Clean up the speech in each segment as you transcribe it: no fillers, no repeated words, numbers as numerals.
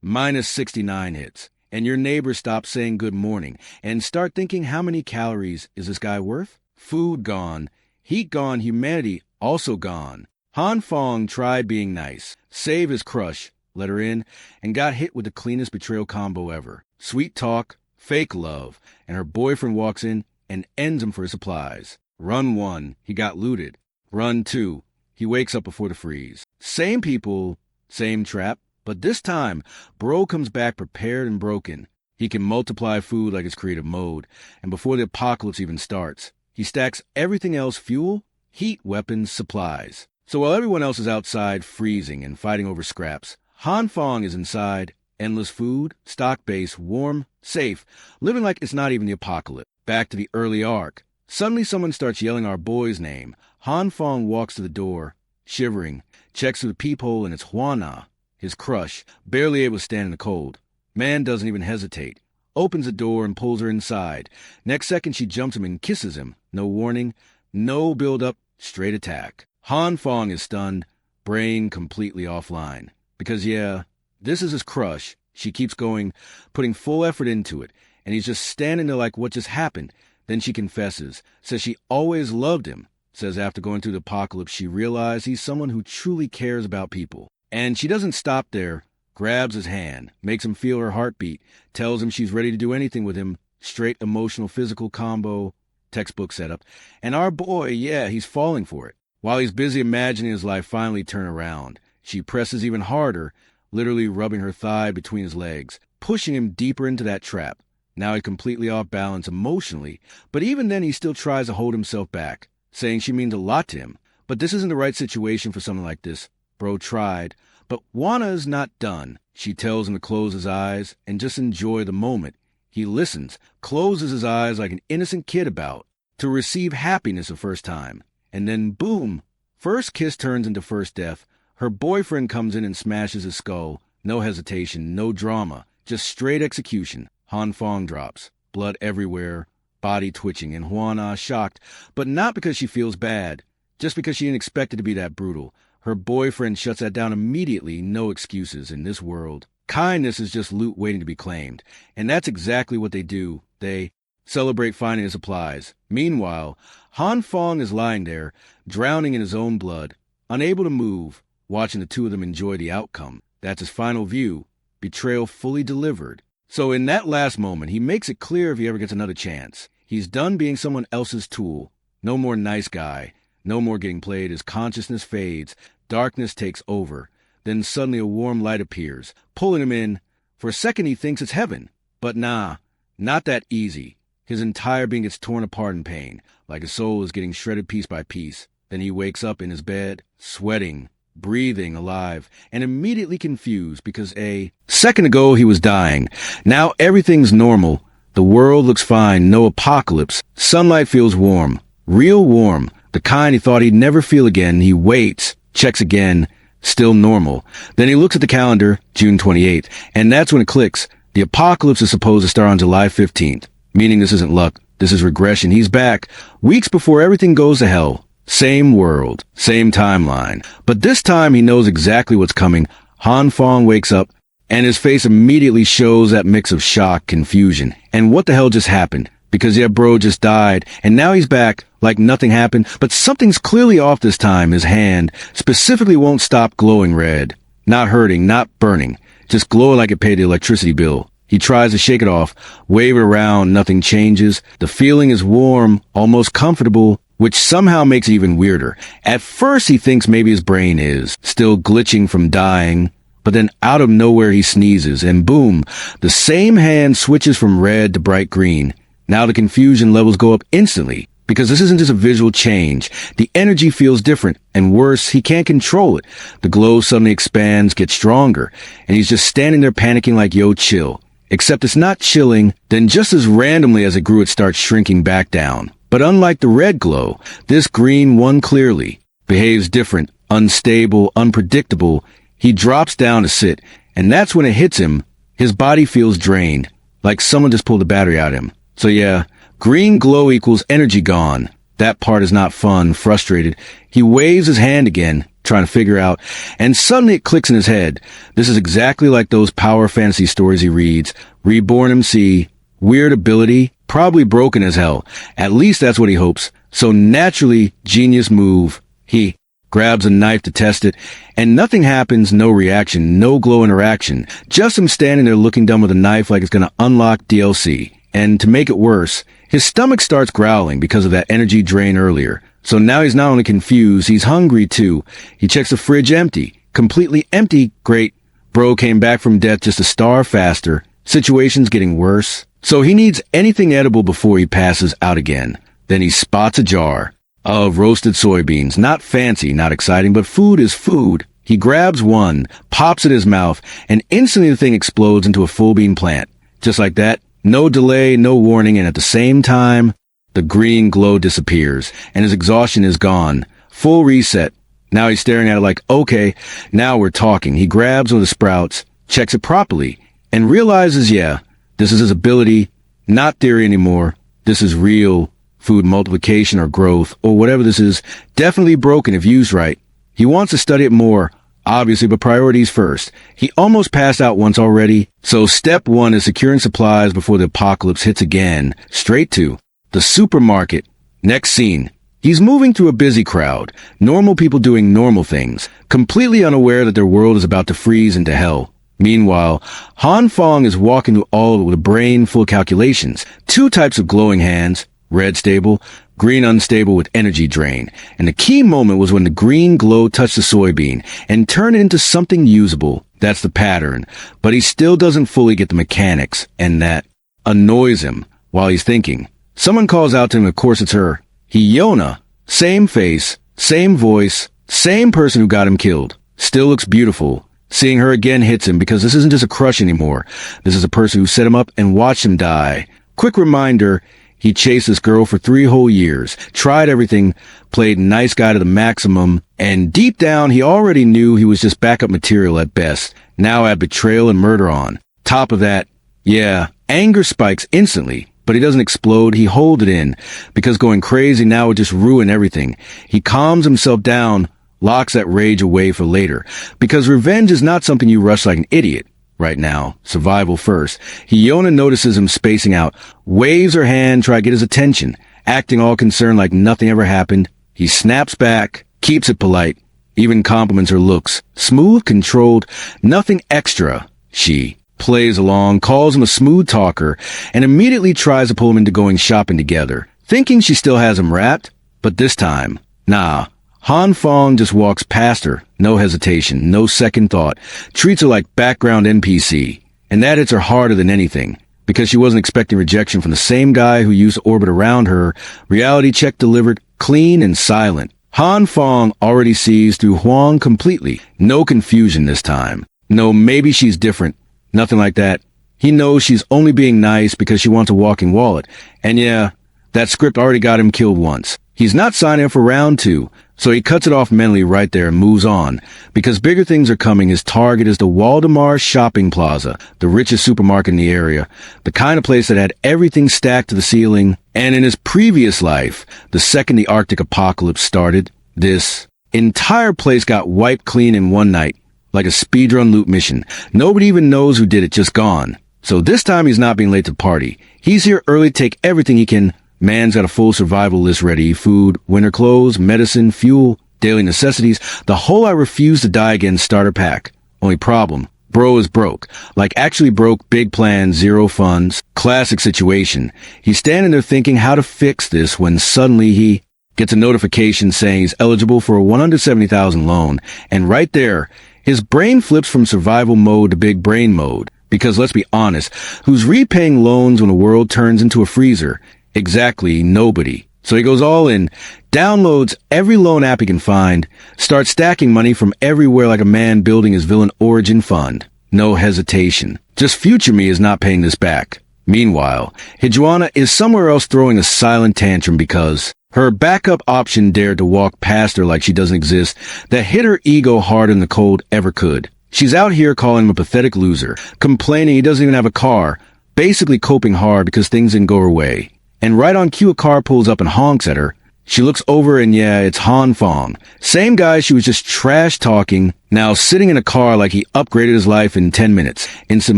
Minus 69 hits. And your neighbors stop saying good morning and start thinking, how many calories is this guy worth? Food gone. Heat gone. Humanity also gone. Han Fong tried being nice, save his crush, let her in, and got hit with the cleanest betrayal combo ever. Sweet talk, fake love, and her boyfriend walks in and ends him for his supplies. Run 1, he got looted. Run 2, he wakes up before the freeze. Same people, same trap, but this time, bro comes back prepared and broken. He can multiply food like his creative mode, and before the apocalypse even starts, he stacks everything else: fuel, heat, weapons, supplies. So while everyone else is outside freezing and fighting over scraps, Han Fong is inside, endless food, stock base, warm, safe, living like it's not even the apocalypse. Back to the early arc. Suddenly someone starts yelling our boy's name. Han Fong walks to the door, shivering, checks through the peephole, and it's Hwana, his crush, barely able to stand in the cold. Man doesn't even hesitate. Opens the door and pulls her inside. Next second she jumps him and kisses him. No warning, no build-up, straight attack. Han Fong is stunned, brain completely offline. Because yeah, this is his crush. She keeps going, putting full effort into it, and he's just standing there like, what just happened? Then she confesses, says she always loved him, says after going through the apocalypse she realized he's someone who truly cares about people. And she doesn't stop there, grabs his hand, makes him feel her heartbeat, tells him she's ready to do anything with him, straight emotional physical combo, textbook setup, and our boy, yeah, he's falling for it. While he's busy imagining his life finally turn around, she presses even harder, literally rubbing her thigh between his legs, pushing him deeper into that trap. Now he's completely off balance emotionally, but even then he still tries to hold himself back, saying she means a lot to him. But this isn't the right situation for something like this. Bro tried, but Wana's not done. She tells him to close his eyes and just enjoy the moment. He listens, closes his eyes like an innocent kid about to receive happiness the first time. And then boom, first kiss turns into first death. Her boyfriend comes in and smashes his skull. No hesitation, no drama, just straight execution. Han Fong drops, blood everywhere, body twitching, and Hwana shocked, but not because she feels bad, just because she didn't expect it to be that brutal. Her boyfriend shuts that down immediately. No excuses in this world. Kindness is just loot waiting to be claimed, and that's exactly what they do. They celebrate finding his supplies. Meanwhile, Han Fong is lying there, drowning in his own blood, unable to move, watching the two of them enjoy the outcome. That's his final view. Betrayal fully delivered. So in that last moment, he makes it clear if he ever gets another chance. He's done being someone else's tool. No more nice guy. No more getting played. His consciousness fades. Darkness takes over. Then suddenly a warm light appears, pulling him in. For a second he thinks it's heaven. But nah, not that easy. His entire being gets torn apart in pain, like his soul is getting shredded piece by piece. Then he wakes up in his bed, sweating, breathing, alive, and immediately confused because a second ago he was dying. Now everything's normal. The world looks fine, no apocalypse. Sunlight feels warm, real warm, the kind he thought he'd never feel again. He waits, checks again, still normal. Then he looks at the calendar, June 28th, and that's when it clicks. The apocalypse is supposed to start on July 15th, meaning this isn't luck, this is regression. He's back, weeks before everything goes to hell. Same world, same timeline. But this time he knows exactly what's coming. Han Fong wakes up, and his face immediately shows that mix of shock, confusion, and what the hell just happened? Because yeah, bro just died, and now he's back, like nothing happened, but something's clearly off this time. His hand specifically won't stop glowing red. Not hurting, not burning, just glowing like it paid the electricity bill. He tries to shake it off, wave it around, nothing changes. The feeling is warm, almost comfortable, which somehow makes it even weirder. At first he thinks maybe his brain is still glitching from dying, but then out of nowhere he sneezes, and boom, the same hand switches from red to bright green. Now the confusion levels go up instantly, because this isn't just a visual change. The energy feels different, and worse, he can't control it. The glow suddenly expands, gets stronger, and he's just standing there panicking like, yo, chill. Except it's not chilling, then just as randomly as it grew, it starts shrinking back down. But unlike the red glow, this green one clearly behaves different, unstable, unpredictable. He drops down to sit, and that's when it hits him. His body feels drained, like someone just pulled the battery out of him. So yeah, green glow equals energy gone. That part is not fun, frustrated. He waves his hand again, trying to figure out, and suddenly it clicks in his head. This is exactly like those power fantasy stories he reads. Reborn MC, weird ability, probably broken as hell. At least that's what he hopes. So naturally, genius move. He grabs a knife to test it, and nothing happens, no reaction, no glow interaction. Just him standing there looking dumb with a knife like it's gonna unlock DLC. And to make it worse, his stomach starts growling because of that energy drain earlier. So now he's not only confused, he's hungry too. He checks the fridge empty. Completely empty. Great. Bro came back from death just to starve faster. Situation's getting worse. So he needs anything edible before he passes out again. Then he spots a jar of roasted soybeans. Not fancy, not exciting, but food is food. He grabs one, pops it in his mouth, and instantly the thing explodes into a full bean plant. Just like that, no delay, no warning, and at the same time, the green glow disappears, and his exhaustion is gone. Full reset. Now he's staring at it like, okay, now we're talking. He grabs one of the sprouts, checks it properly, and realizes, yeah, this is his ability, not theory anymore. This is real food multiplication or growth, or whatever this is, definitely broken if used right. He wants to study it more, obviously, but priorities first. He almost passed out once already, so step one is securing supplies before the apocalypse hits again. Straight to the supermarket. Next scene. He's moving through a busy crowd, normal people doing normal things, completely unaware that their world is about to freeze into hell. Meanwhile, Han Fong is walking through all of it with a brain full of calculations. 2 types of glowing hands. Red stable, green unstable with energy drain. And the key moment was when the green glow touched the soybean and turned it into something usable. That's the pattern. But he still doesn't fully get the mechanics, and that annoys him while he's thinking. Someone calls out to him, of course it's her. Hyona. Same face, same voice, same person who got him killed. Still looks beautiful. Seeing her again hits him because this isn't just a crush anymore. This is a person who set him up and watched him die. Quick reminder, he chased this girl for 3 whole years, tried everything, played nice guy to the maximum, and deep down he already knew he was just backup material at best. Now add betrayal and murder on. Top of that, yeah, anger spikes instantly, but he doesn't explode, he holds it in, because going crazy now would just ruin everything. He calms himself down, locks that rage away for later, because revenge is not something you rush like an idiot. Right now, survival first. Hyona notices him spacing out, waves her hand, try to get his attention, acting all concerned like nothing ever happened. He snaps back, keeps it polite, even compliments her looks. Smooth, controlled, nothing extra. She plays along, calls him a smooth talker, and immediately tries to pull him into going shopping together, thinking she still has him wrapped. But this time, nah. Han Fong just walks past her, no hesitation, no second thought, treats her like background NPC. And that hits her harder than anything, because she wasn't expecting rejection from the same guy who used to orbit around her. Reality check delivered, clean and silent. Han Fong already sees through Huang completely. No confusion this time. No, maybe she's different. Nothing like that. He knows she's only being nice because she wants a walking wallet. And yeah, that script already got him killed once. He's not signing up for round 2. So he cuts it off mentally right there and moves on. Because bigger things are coming, his target is the Waldemar Shopping Plaza, the richest supermarket in the area, the kind of place that had everything stacked to the ceiling. And in his previous life, the second the Arctic apocalypse started, this entire place got wiped clean in one night, like a speedrun loot mission. Nobody even knows who did it, just gone. So this time he's not being late to the party. He's here early to take everything he can. Man's got a full survival list ready. Food, winter clothes, medicine, fuel, daily necessities. The whole I refuse to die again starter pack. Only problem, bro is broke. Like actually broke, big plan, 0 funds. Classic situation. He's standing there thinking how to fix this when suddenly he gets a notification saying he's eligible for a $170,000 loan. And right there, his brain flips from survival mode to big brain mode. Because let's be honest, who's repaying loans when the world turns into a freezer? Exactly, nobody. So he goes all in, downloads every loan app he can find, starts stacking money from everywhere like a man building his villain origin fund. No hesitation. Just future me is not paying this back. Meanwhile, Hijuana is somewhere else throwing a silent tantrum because her backup option dared to walk past her like she doesn't exist. That hit her ego harder than the cold ever could. She's out here calling him a pathetic loser, complaining he doesn't even have a car, basically coping hard because things didn't go her way. And right on cue, a car pulls up and honks at her. She looks over and yeah, it's Han Fong. Same guy she was just trash talking, now sitting in a car like he upgraded his life in 10 minutes. In some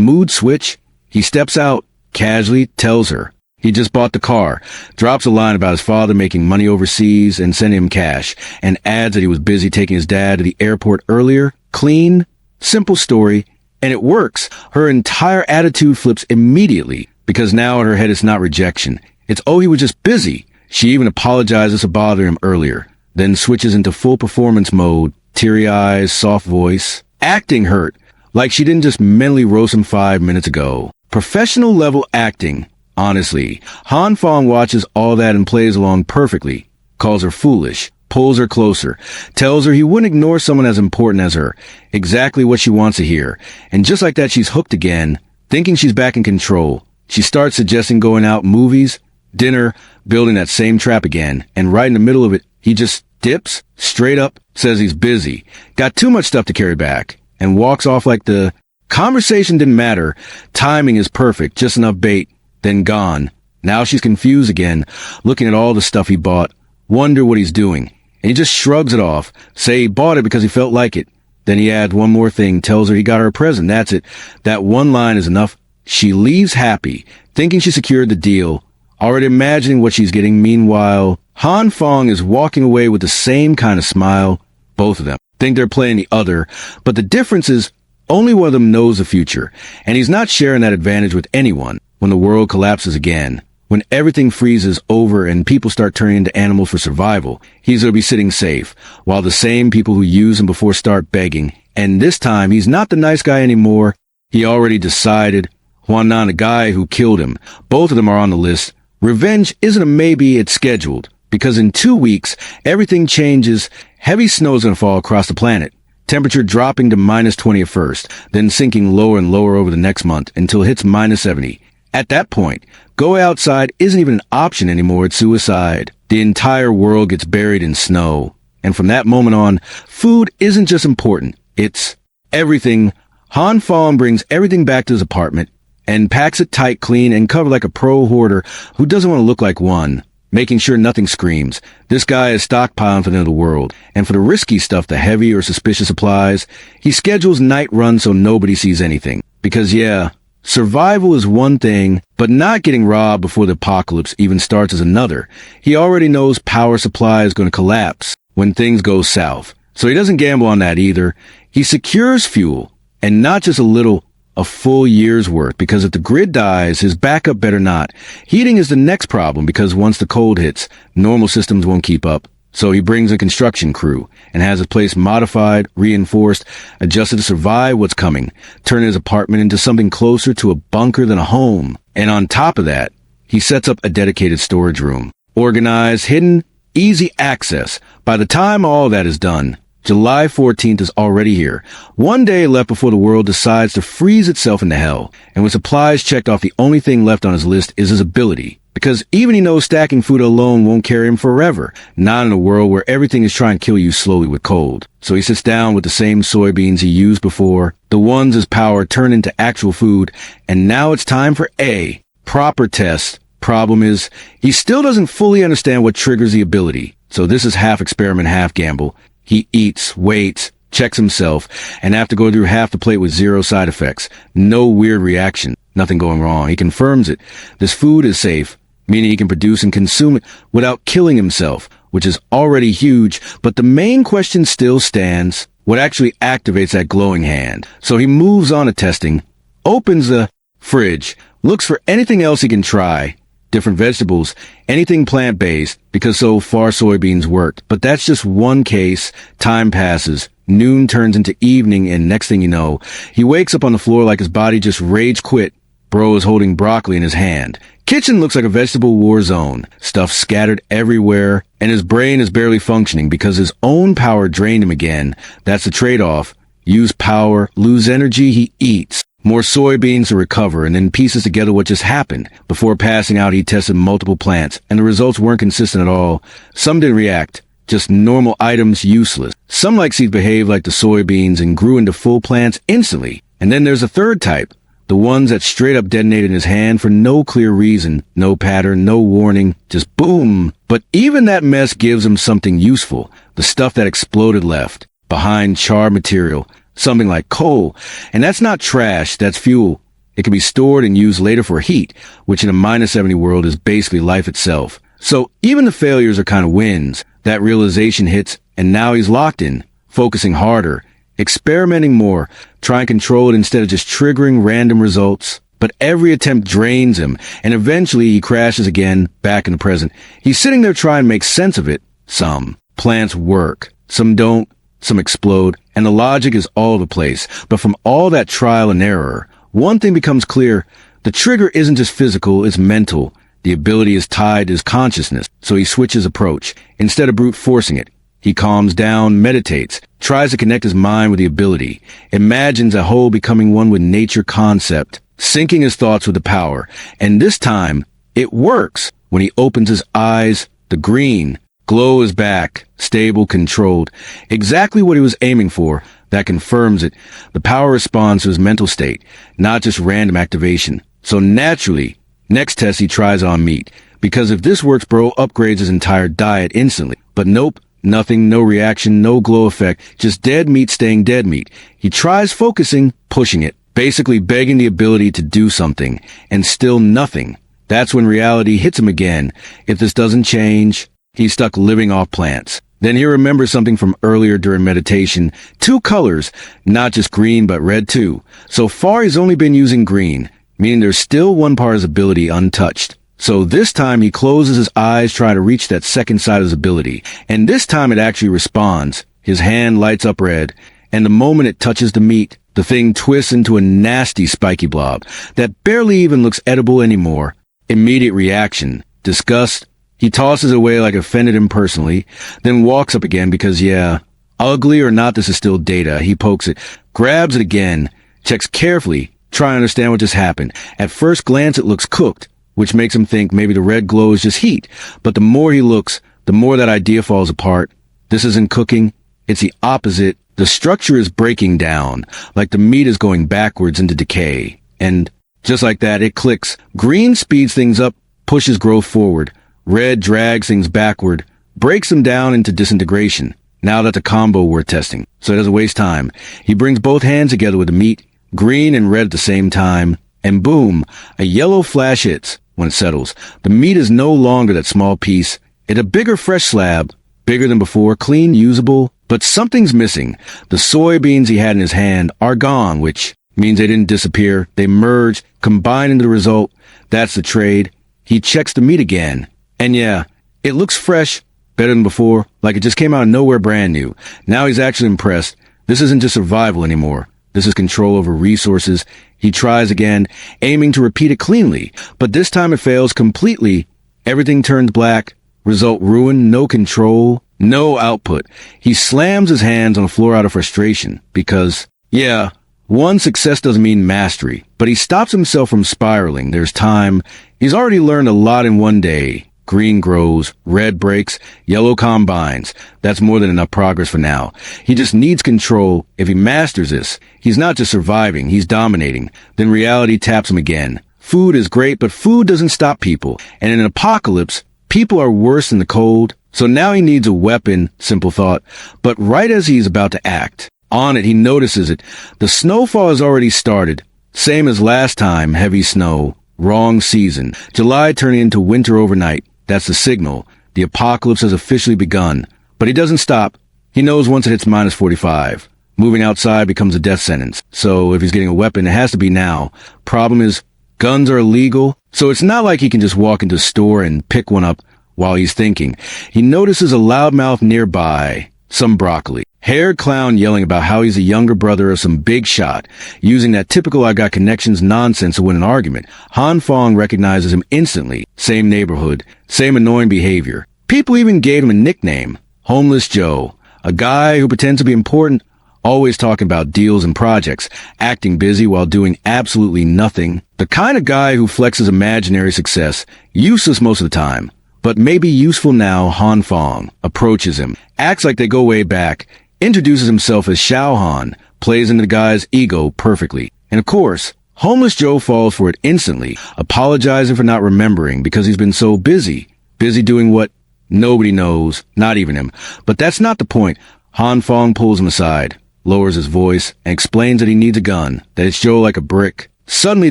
mood switch, he steps out, casually tells her he just bought the car, drops a line about his father making money overseas and sending him cash, and adds that he was busy taking his dad to the airport earlier. Clean, simple story, and it works. Her entire attitude flips immediately, because now in her head it's not rejection. It's, oh, he was just busy. She even apologizes for bothering him earlier, then switches into full performance mode, teary eyes, soft voice. Acting hurt, like she didn't just mentally roast him 5 minutes ago. Professional level acting. Honestly, Han Fong watches all that and plays along perfectly, calls her foolish, pulls her closer, tells her he wouldn't ignore someone as important as her, exactly what she wants to hear. And just like that, she's hooked again, thinking she's back in control. She starts suggesting going out, movies, dinner, building that same trap again, and right in the middle of it, he just dips, straight up, says he's busy, got too much stuff to carry back, and walks off like the conversation didn't matter, timing is perfect, just enough bait, then gone. Now she's confused again, looking at all the stuff he bought, wonder what he's doing, and he just shrugs it off, say he bought it because he felt like it. Then he adds one more thing, tells her he got her a present, that's it. That one line is enough. She leaves happy, thinking she secured the deal, already imagining what she's getting. Meanwhile, Han Fong is walking away with the same kind of smile. Both of them think they're playing the other, but the difference is only one of them knows the future, and he's not sharing that advantage with anyone. When the world collapses again, when everything freezes over and people start turning into animals for survival, he's going to be sitting safe, while the same people who use him before start begging. And this time, he's not the nice guy anymore. He already decided. Huanan, the guy who killed him. Both of them are on the list. Revenge isn't a maybe, it's scheduled. Because in 2 weeks, everything changes. Heavy snow's going to fall across the planet. Temperature dropping to -20 at first, then sinking lower and lower over the next month until it hits -70. At that point, going outside isn't even an option anymore, it's suicide. The entire world gets buried in snow. And from that moment on, food isn't just important, it's everything. Han Fong brings everything back to his apartment and packs it tight, clean, and covered like a pro hoarder who doesn't want to look like one, making sure nothing screams. This guy is stockpiling for the end of the world. And for the risky stuff, the heavy or suspicious supplies, he schedules night runs so nobody sees anything. Because yeah, survival is one thing, but not getting robbed before the apocalypse even starts is another. He already knows power supply is going to collapse when things go south. So he doesn't gamble on that either. He secures fuel, and not just a little, a full year's worth, because if the grid dies, his backup better not. Heating is the next problem, because once the cold hits, normal systems won't keep up. So he brings a construction crew and has his place modified, reinforced, adjusted to survive what's coming, turning his apartment into something closer to a bunker than a home. And on top of that, he sets up a dedicated storage room. Organized, hidden, easy access. By the time all that is done, July 14th is already here. 1 day left before the world decides to freeze itself into hell. And with supplies checked off, the only thing left on his list is his ability. Because even he knows stacking food alone won't carry him forever. Not in a world where everything is trying to kill you slowly with cold. So he sits down with the same soybeans he used before. The ones his power turned into actual food. And now it's time for A. Proper test. Problem is, he still doesn't fully understand what triggers the ability. So this is half experiment, half gamble. He eats, waits, checks himself, and after going through half the plate with 0 side effects, no weird reaction, nothing going wrong. He confirms it. This food is safe, meaning he can produce and consume it without killing himself, which is already huge, but the main question still stands. What actually activates that glowing hand? So he moves on to testing, opens the fridge, looks for anything else he can try. Different vegetables, anything plant-based, because so far soybeans worked. But that's just one case. Time passes. Noon turns into evening, and next thing you know, he wakes up on the floor like his body just rage quit. Bro is holding broccoli in his hand. Kitchen looks like a vegetable war zone. Stuff scattered everywhere, and his brain is barely functioning because his own power drained him again. That's the trade-off. Use power, lose energy, he eats. More soybeans to recover, and then pieces together what just happened. Before passing out, he tested multiple plants, and the results weren't consistent at all. Some didn't react. Just normal items, useless. Some like seeds behaved like the soybeans and grew into full plants instantly. And then there's a third type. The ones that straight up detonated in his hand for no clear reason, no pattern, no warning, just boom. But even that mess gives him something useful. The stuff that exploded left, behind charred material, something like coal. And that's not trash, that's fuel. It can be stored and used later for heat, which in a -70 world is basically life itself. So even the failures are kind of wins. That realization hits, and now he's locked in, focusing harder, experimenting more, trying to control it instead of just triggering random results. But every attempt drains him, and eventually he crashes again, back in the present. He's sitting there trying to make sense of it. Some plants work, some don't, some explode, and the logic is all over the place. But from all that trial and error, one thing becomes clear. The trigger isn't just physical, it's mental. The ability is tied to his consciousness, so he switches approach. Instead of brute forcing it, he calms down, meditates, tries to connect his mind with the ability, imagines a whole becoming one with nature concept, syncing his thoughts with the power. And this time, it works. When he opens his eyes, the green glow is back, stable, controlled. Exactly what he was aiming for. That confirms it. The power responds to his mental state, not just random activation. So naturally, next test he tries on meat. Because if this works, bro upgrades his entire diet instantly. But nope, nothing, no reaction, no glow effect, just dead meat staying dead meat. He tries focusing, pushing it, basically begging the ability to do something, and still nothing. That's when reality hits him again. If this doesn't change, he's stuck living off plants. Then he remembers something from earlier during meditation. 2 colors, not just green but red too. So far he's only been using green, meaning there's still one part of his ability untouched. So this time he closes his eyes trying to reach that second side of his ability. And this time it actually responds. His hand lights up red. And the moment it touches the meat, the thing twists into a nasty spiky blob that barely even looks edible anymore. Immediate reaction. Disgust. He tosses it away like it offended him personally, then walks up again because, yeah, ugly or not, this is still data. He pokes it, grabs it again, checks carefully, trying to understand what just happened. At first glance, it looks cooked, which makes him think maybe the red glow is just heat. But the more he looks, the more that idea falls apart. This isn't cooking. It's the opposite. The structure is breaking down, like the meat is going backwards into decay. And just like that, it clicks. Green speeds things up, pushes growth forward. Red drags things backward, breaks them down into disintegration. Now that's a combo worth testing, so he doesn't waste time. He brings both hands together with the meat, green and red at the same time, and boom, a yellow flash hits. When it settles, the meat is no longer that small piece. It's a bigger fresh slab, bigger than before, clean, usable, but something's missing. The soybeans he had in his hand are gone, which means they didn't disappear. They merged, combined into the result. That's the trade. He checks the meat again. And yeah, it looks fresh, better than before, like it just came out of nowhere brand new. Now he's actually impressed. This isn't just survival anymore. This is control over resources. He tries again, aiming to repeat it cleanly, but this time it fails completely. Everything turns black. Result ruined, no control, no output. He slams his hands on the floor out of frustration because, yeah, one success doesn't mean mastery, but he stops himself from spiraling. There's time. He's already learned a lot in one day. Green grows, red breaks, yellow combines. That's more than enough progress for now. He just needs control. If he masters this, he's not just surviving, he's dominating. Then reality taps him again. Food is great, but food doesn't stop people. And in an apocalypse, people are worse than the cold. So now he needs a weapon, simple thought. But right as he's about to act, on it, he notices it. The snowfall has already started. Same as last time, heavy snow. Wrong season. July turning into winter overnight. That's the signal. The apocalypse has officially begun. But he doesn't stop. He knows once it hits -45. Moving outside becomes a death sentence. So if he's getting a weapon, it has to be now. Problem is, guns are illegal. So it's not like he can just walk into a store and pick one up while he's thinking. He notices a loudmouth nearby. Some broccoli. Haired clown yelling about how he's a younger brother of some big shot, using that typical I got connections nonsense to win an argument. Han Fong recognizes him instantly. Same neighborhood, same annoying behavior. People even gave him a nickname, Homeless Joe. A guy who pretends to be important, always talking about deals and projects, acting busy while doing absolutely nothing. The kind of guy who flexes imaginary success, useless most of the time. But maybe useful now. Han Fong approaches him, acts like they go way back, introduces himself as Xiao Han, plays into the guy's ego perfectly. And of course, Homeless Joe falls for it instantly, apologizing for not remembering because he's been so busy doing what nobody knows, not even him. But that's not the point. Han Fong pulls him aside, lowers his voice, and explains that he needs a gun, that it's Joe like a brick. Suddenly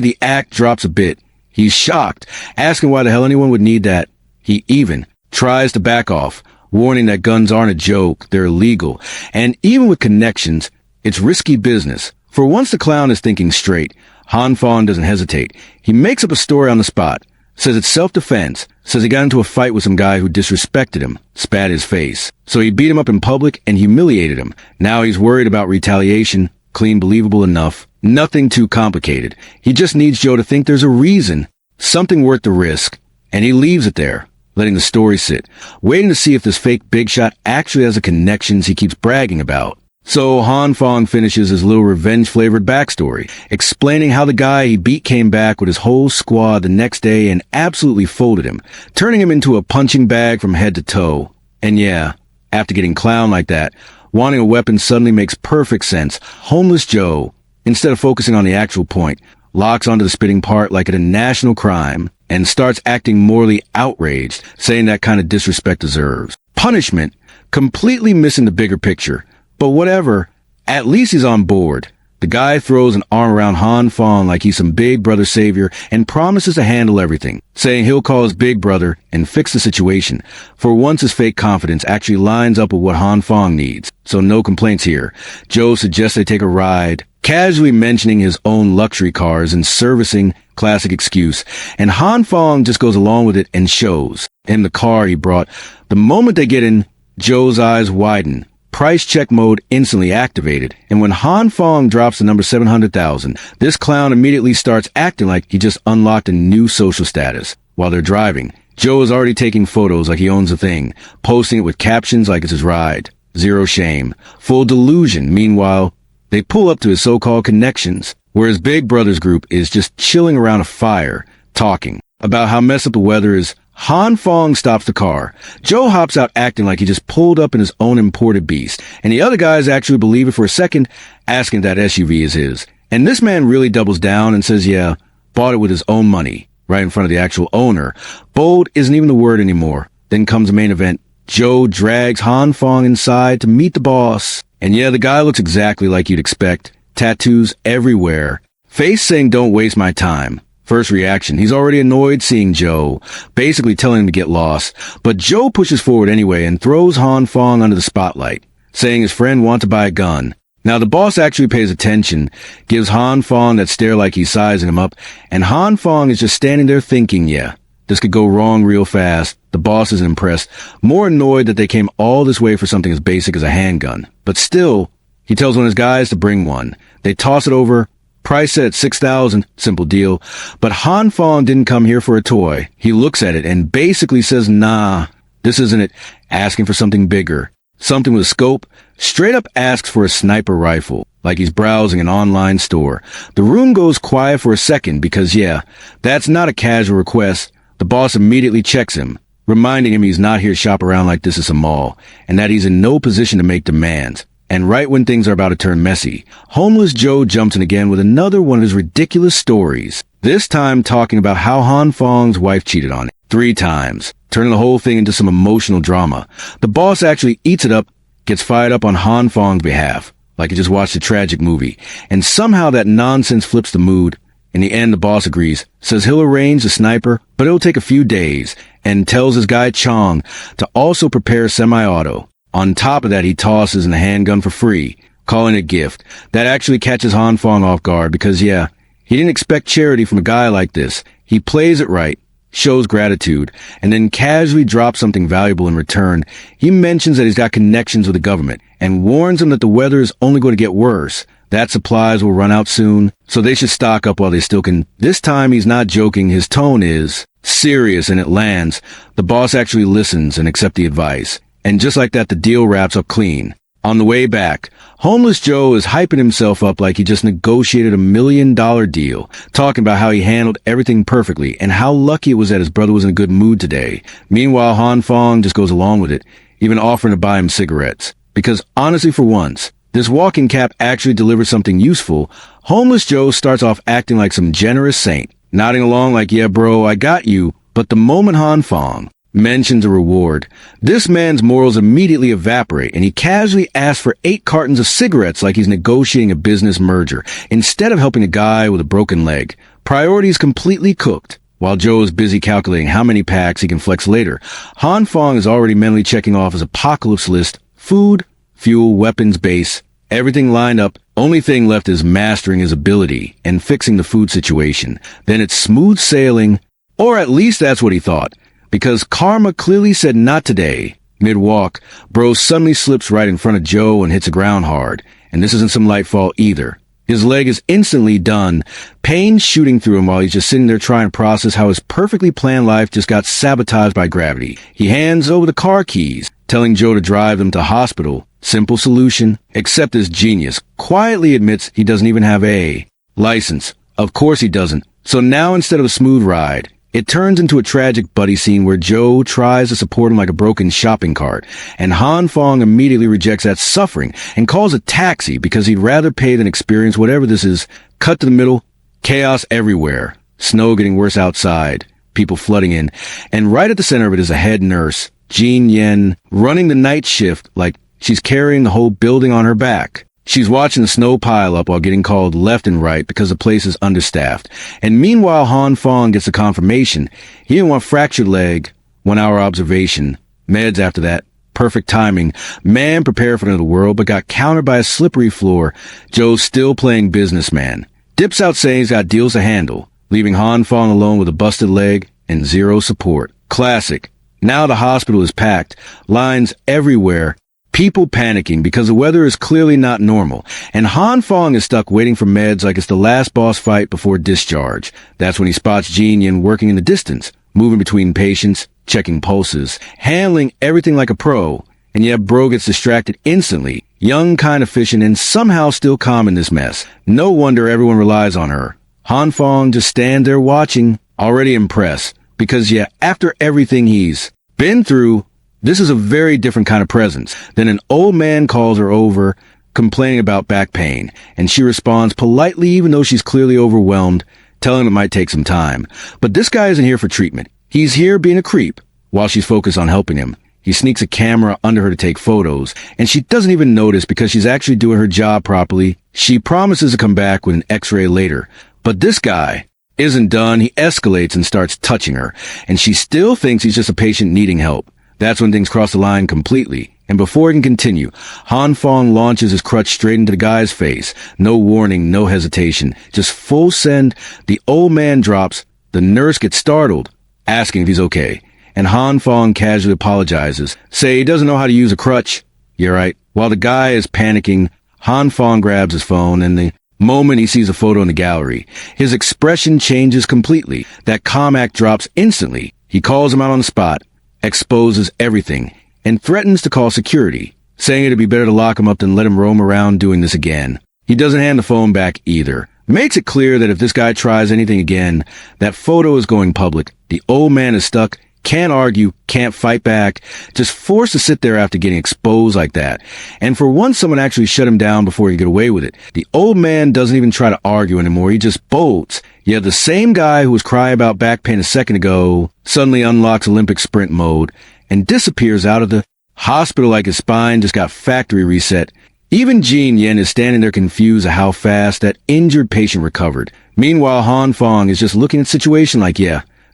the act drops a bit. He's shocked, asking why the hell anyone would need that. He even tries to back off, warning that guns aren't a joke, they're illegal. And even with connections, it's risky business. For once the clown is thinking straight, Han Fong doesn't hesitate. He makes up a story on the spot, says it's self-defense, says he got into a fight with some guy who disrespected him, spat his face. So he beat him up in public and humiliated him. Now he's worried about retaliation, clean, believable enough. Nothing too complicated. He just needs Joe to think there's a reason, something worth the risk, and he leaves it there, letting the story sit, waiting to see if this fake big shot actually has the connections he keeps bragging about. So Han Fong finishes his little revenge-flavored backstory, explaining how the guy he beat came back with his whole squad the next day and absolutely folded him, turning him into a punching bag from head to toe. And yeah, after getting clowned like that, wanting a weapon suddenly makes perfect sense. Homeless Joe, instead of focusing on the actual point, locks onto the spitting part like it a national crime and starts acting morally outraged, saying that kind of disrespect deserves punishment, completely missing the bigger picture. But whatever, at least he's on board. The guy throws an arm around Han Fong like he's some big brother savior and promises to handle everything, saying he'll call his big brother and fix the situation. For once his fake confidence actually lines up with what Han Fong needs. So no complaints here. Joe suggests they take a ride, casually mentioning his own luxury cars and servicing, classic excuse. And Han Fong just goes along with it and shows in the car he brought. The moment they get in, Joe's eyes widen. Price check mode instantly activated, and when Han Fong drops the number 700,000, this clown immediately starts acting like he just unlocked a new social status. While they're driving, Joe is already taking photos like he owns the thing, posting it with captions like it's his ride. Zero shame. Full delusion. Meanwhile, they pull up to his so-called connections, where his big brother's group is just chilling around a fire, talking about how messed up the weather is. Han Fong stops the car. Joe hops out acting like he just pulled up in his own imported beast, and the other guys actually believe it for a second, asking if that SUV is his. And this man really doubles down and says, yeah, bought it with his own money, right in front of the actual owner. Bold isn't even the word anymore. Then comes the main event. Joe drags Han Fong inside to meet the boss. And yeah, the guy looks exactly like you'd expect. Tattoos everywhere. Face saying, don't waste my time. First reaction, he's already annoyed seeing Joe, basically telling him to get lost. But Joe pushes forward anyway and throws Han Fong under the spotlight, saying his friend wants to buy a gun. Now the boss actually pays attention, gives Han Fong that stare like he's sizing him up, and Han Fong is just standing there thinking, yeah, this could go wrong real fast. The boss isn't impressed, more annoyed that they came all this way for something as basic as a handgun. But still, he tells one of his guys to bring one. They toss it over. Price set at 6,000, simple deal. But Han Fong didn't come here for a toy. He looks at it and basically says, nah, this isn't it, asking for something bigger. Something with a scope. Straight up asks for a sniper rifle, like he's browsing an online store. The room goes quiet for a second because, yeah, that's not a casual request. The boss immediately checks him, reminding him he's not here to shop around like this is a mall, and that he's in no position to make demands. And right when things are about to turn messy, Homeless Joe jumps in again with another one of his ridiculous stories. This time talking about how Han Fong's wife cheated on him 3 times, turning the whole thing into some emotional drama. The boss actually eats it up, gets fired up on Han Fong's behalf, like he just watched a tragic movie. And somehow that nonsense flips the mood. In the end, the boss agrees, says he'll arrange the sniper, but it'll take a few days, and tells his guy Chong to also prepare semi-auto. On top of that, he tosses in the handgun for free, calling it a gift. That actually catches Han Fong off guard because, yeah, he didn't expect charity from a guy like this. He plays it right, shows gratitude, and then casually drops something valuable in return. He mentions that he's got connections with the government and warns him that the weather is only going to get worse. That supplies will run out soon, so they should stock up while they still can. This time he's not joking. His tone is serious, and it lands. The boss actually listens and accepts the advice. And just like that, the deal wraps up clean. On the way back, Homeless Joe is hyping himself up like he just negotiated $1 million deal, talking about how he handled everything perfectly and how lucky it was that his brother was in a good mood today. Meanwhile, Han Fong just goes along with it, even offering to buy him cigarettes. Because honestly, for once, This walking cap actually delivers something useful. Homeless Joe starts off acting like some generous saint, nodding along like, yeah bro, I got you. But the moment Han Fong mentions a reward, this man's morals immediately evaporate, and he casually asks for 8 cartons of cigarettes like he's negotiating a business merger, instead of helping a guy with a broken leg. Priorities completely cooked. While Joe is busy calculating how many packs he can flex later, Han Fong is already mentally checking off his apocalypse list: food, fuel, weapons, base, everything lined up. Only thing left is mastering his ability and fixing the food situation. Then it's smooth sailing, or at least that's what he thought, because karma clearly said not today. Mid-walk, bro suddenly slips right in front of Joe and hits the ground hard, and this isn't some light fall either. His leg is instantly done, pain shooting through him while he's just sitting there trying to process how his perfectly planned life just got sabotaged by gravity. He hands over the car keys, telling Joe to drive them to hospital. Simple solution, except this genius quietly admits he doesn't even have a license. Of course he doesn't. So now instead of a smooth ride, it turns into a tragic buddy scene where Joe tries to support him like a broken shopping cart, and Han Fong immediately rejects that suffering and calls a taxi because he'd rather pay than experience whatever this is. Cut to the middle, chaos everywhere, snow getting worse outside, people flooding in, and right at the center of it is a head nurse, Jean Yen, running the night shift like she's carrying the whole building on her back. She's watching the snow pile up while getting called left and right because the place is understaffed. And meanwhile, Han Fong gets a confirmation. He didn't want fractured leg, 1 hour observation, meds after that, perfect timing. Man prepared for another world, but got countered by a slippery floor. Joe's still playing businessman. Dips out saying he's got deals to handle, leaving Han Fong alone with a busted leg and zero support. Classic. Now the hospital is packed, lines everywhere. People panicking because the weather is clearly not normal, and Han Fong is stuck waiting for meds like it's the last boss fight before discharge. That's when he spots Jean Yin working in the distance, moving between patients, checking pulses, handling everything like a pro. And yet bro gets distracted instantly, young, kind of efficient, and somehow still calm in this mess. No wonder everyone relies on her. Han Fong just stands there watching, already impressed, because after everything he's been through, this is a very different kind of presence. Then an old man calls her over, complaining about back pain, and she responds politely even though she's clearly overwhelmed, telling him it might take some time. But this guy isn't here for treatment. He's here being a creep, while she's focused on helping him. He sneaks a camera under her to take photos, and she doesn't even notice because she's actually doing her job properly. She promises to come back with an x-ray later. But this guy isn't done. He escalates and starts touching her, and she still thinks he's just a patient needing help. That's when things cross the line completely. And before he can continue, Han Fong launches his crutch straight into the guy's face. No warning, no hesitation. Just full send. The old man drops. The nurse gets startled, asking if he's okay. And Han Fong casually apologizes. Say he doesn't know how to use a crutch. You're right. While the guy is panicking, Han Fong grabs his phone, and the moment he sees a photo in the gallery, his expression changes completely. That comac drops instantly. He calls him out on the spot, exposes everything, and threatens to call security, saying it'd be better to lock him up than let him roam around doing this again. He doesn't hand the phone back either. Makes it clear that if this guy tries anything again, that photo is going public. The old man is stuck, can't argue, can't fight back, just forced to sit there after getting exposed like that. And for once someone actually shut him down before he could get away with it. The old man doesn't even try to argue anymore, he just bolts. Yeah, the same guy who was crying about back pain a second ago suddenly unlocks Olympic sprint mode and disappears out of the hospital like his spine just got factory reset. Even Jean Yen is standing there confused at how fast that injured patient recovered. Meanwhile, Han Fong is just looking at the situation like,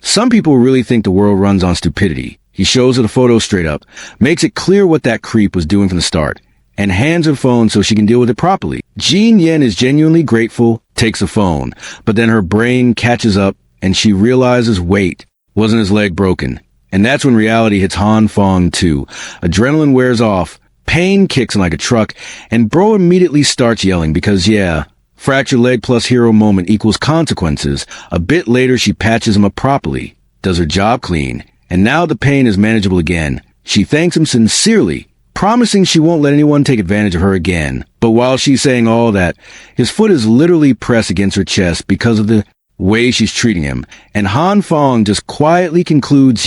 some people really think the world runs on stupidity. He shows her the photo straight up, makes it clear what that creep was doing from the start, and hands her phone so she can deal with it properly. Jean Yen is genuinely grateful, takes the phone, but then her brain catches up and she realizes, wait, wasn't his leg broken? And that's when reality hits Han Fong too. Adrenaline wears off, pain kicks in like a truck, and bro immediately starts yelling because, fractured leg plus hero moment equals consequences. A bit later, she patches him up properly, does her job clean, and now the pain is manageable again. She thanks him sincerely, promising she won't let anyone take advantage of her again. But while she's saying all that, his foot is literally pressed against her chest because of the way she's treating him, and Han Fong just quietly concludes,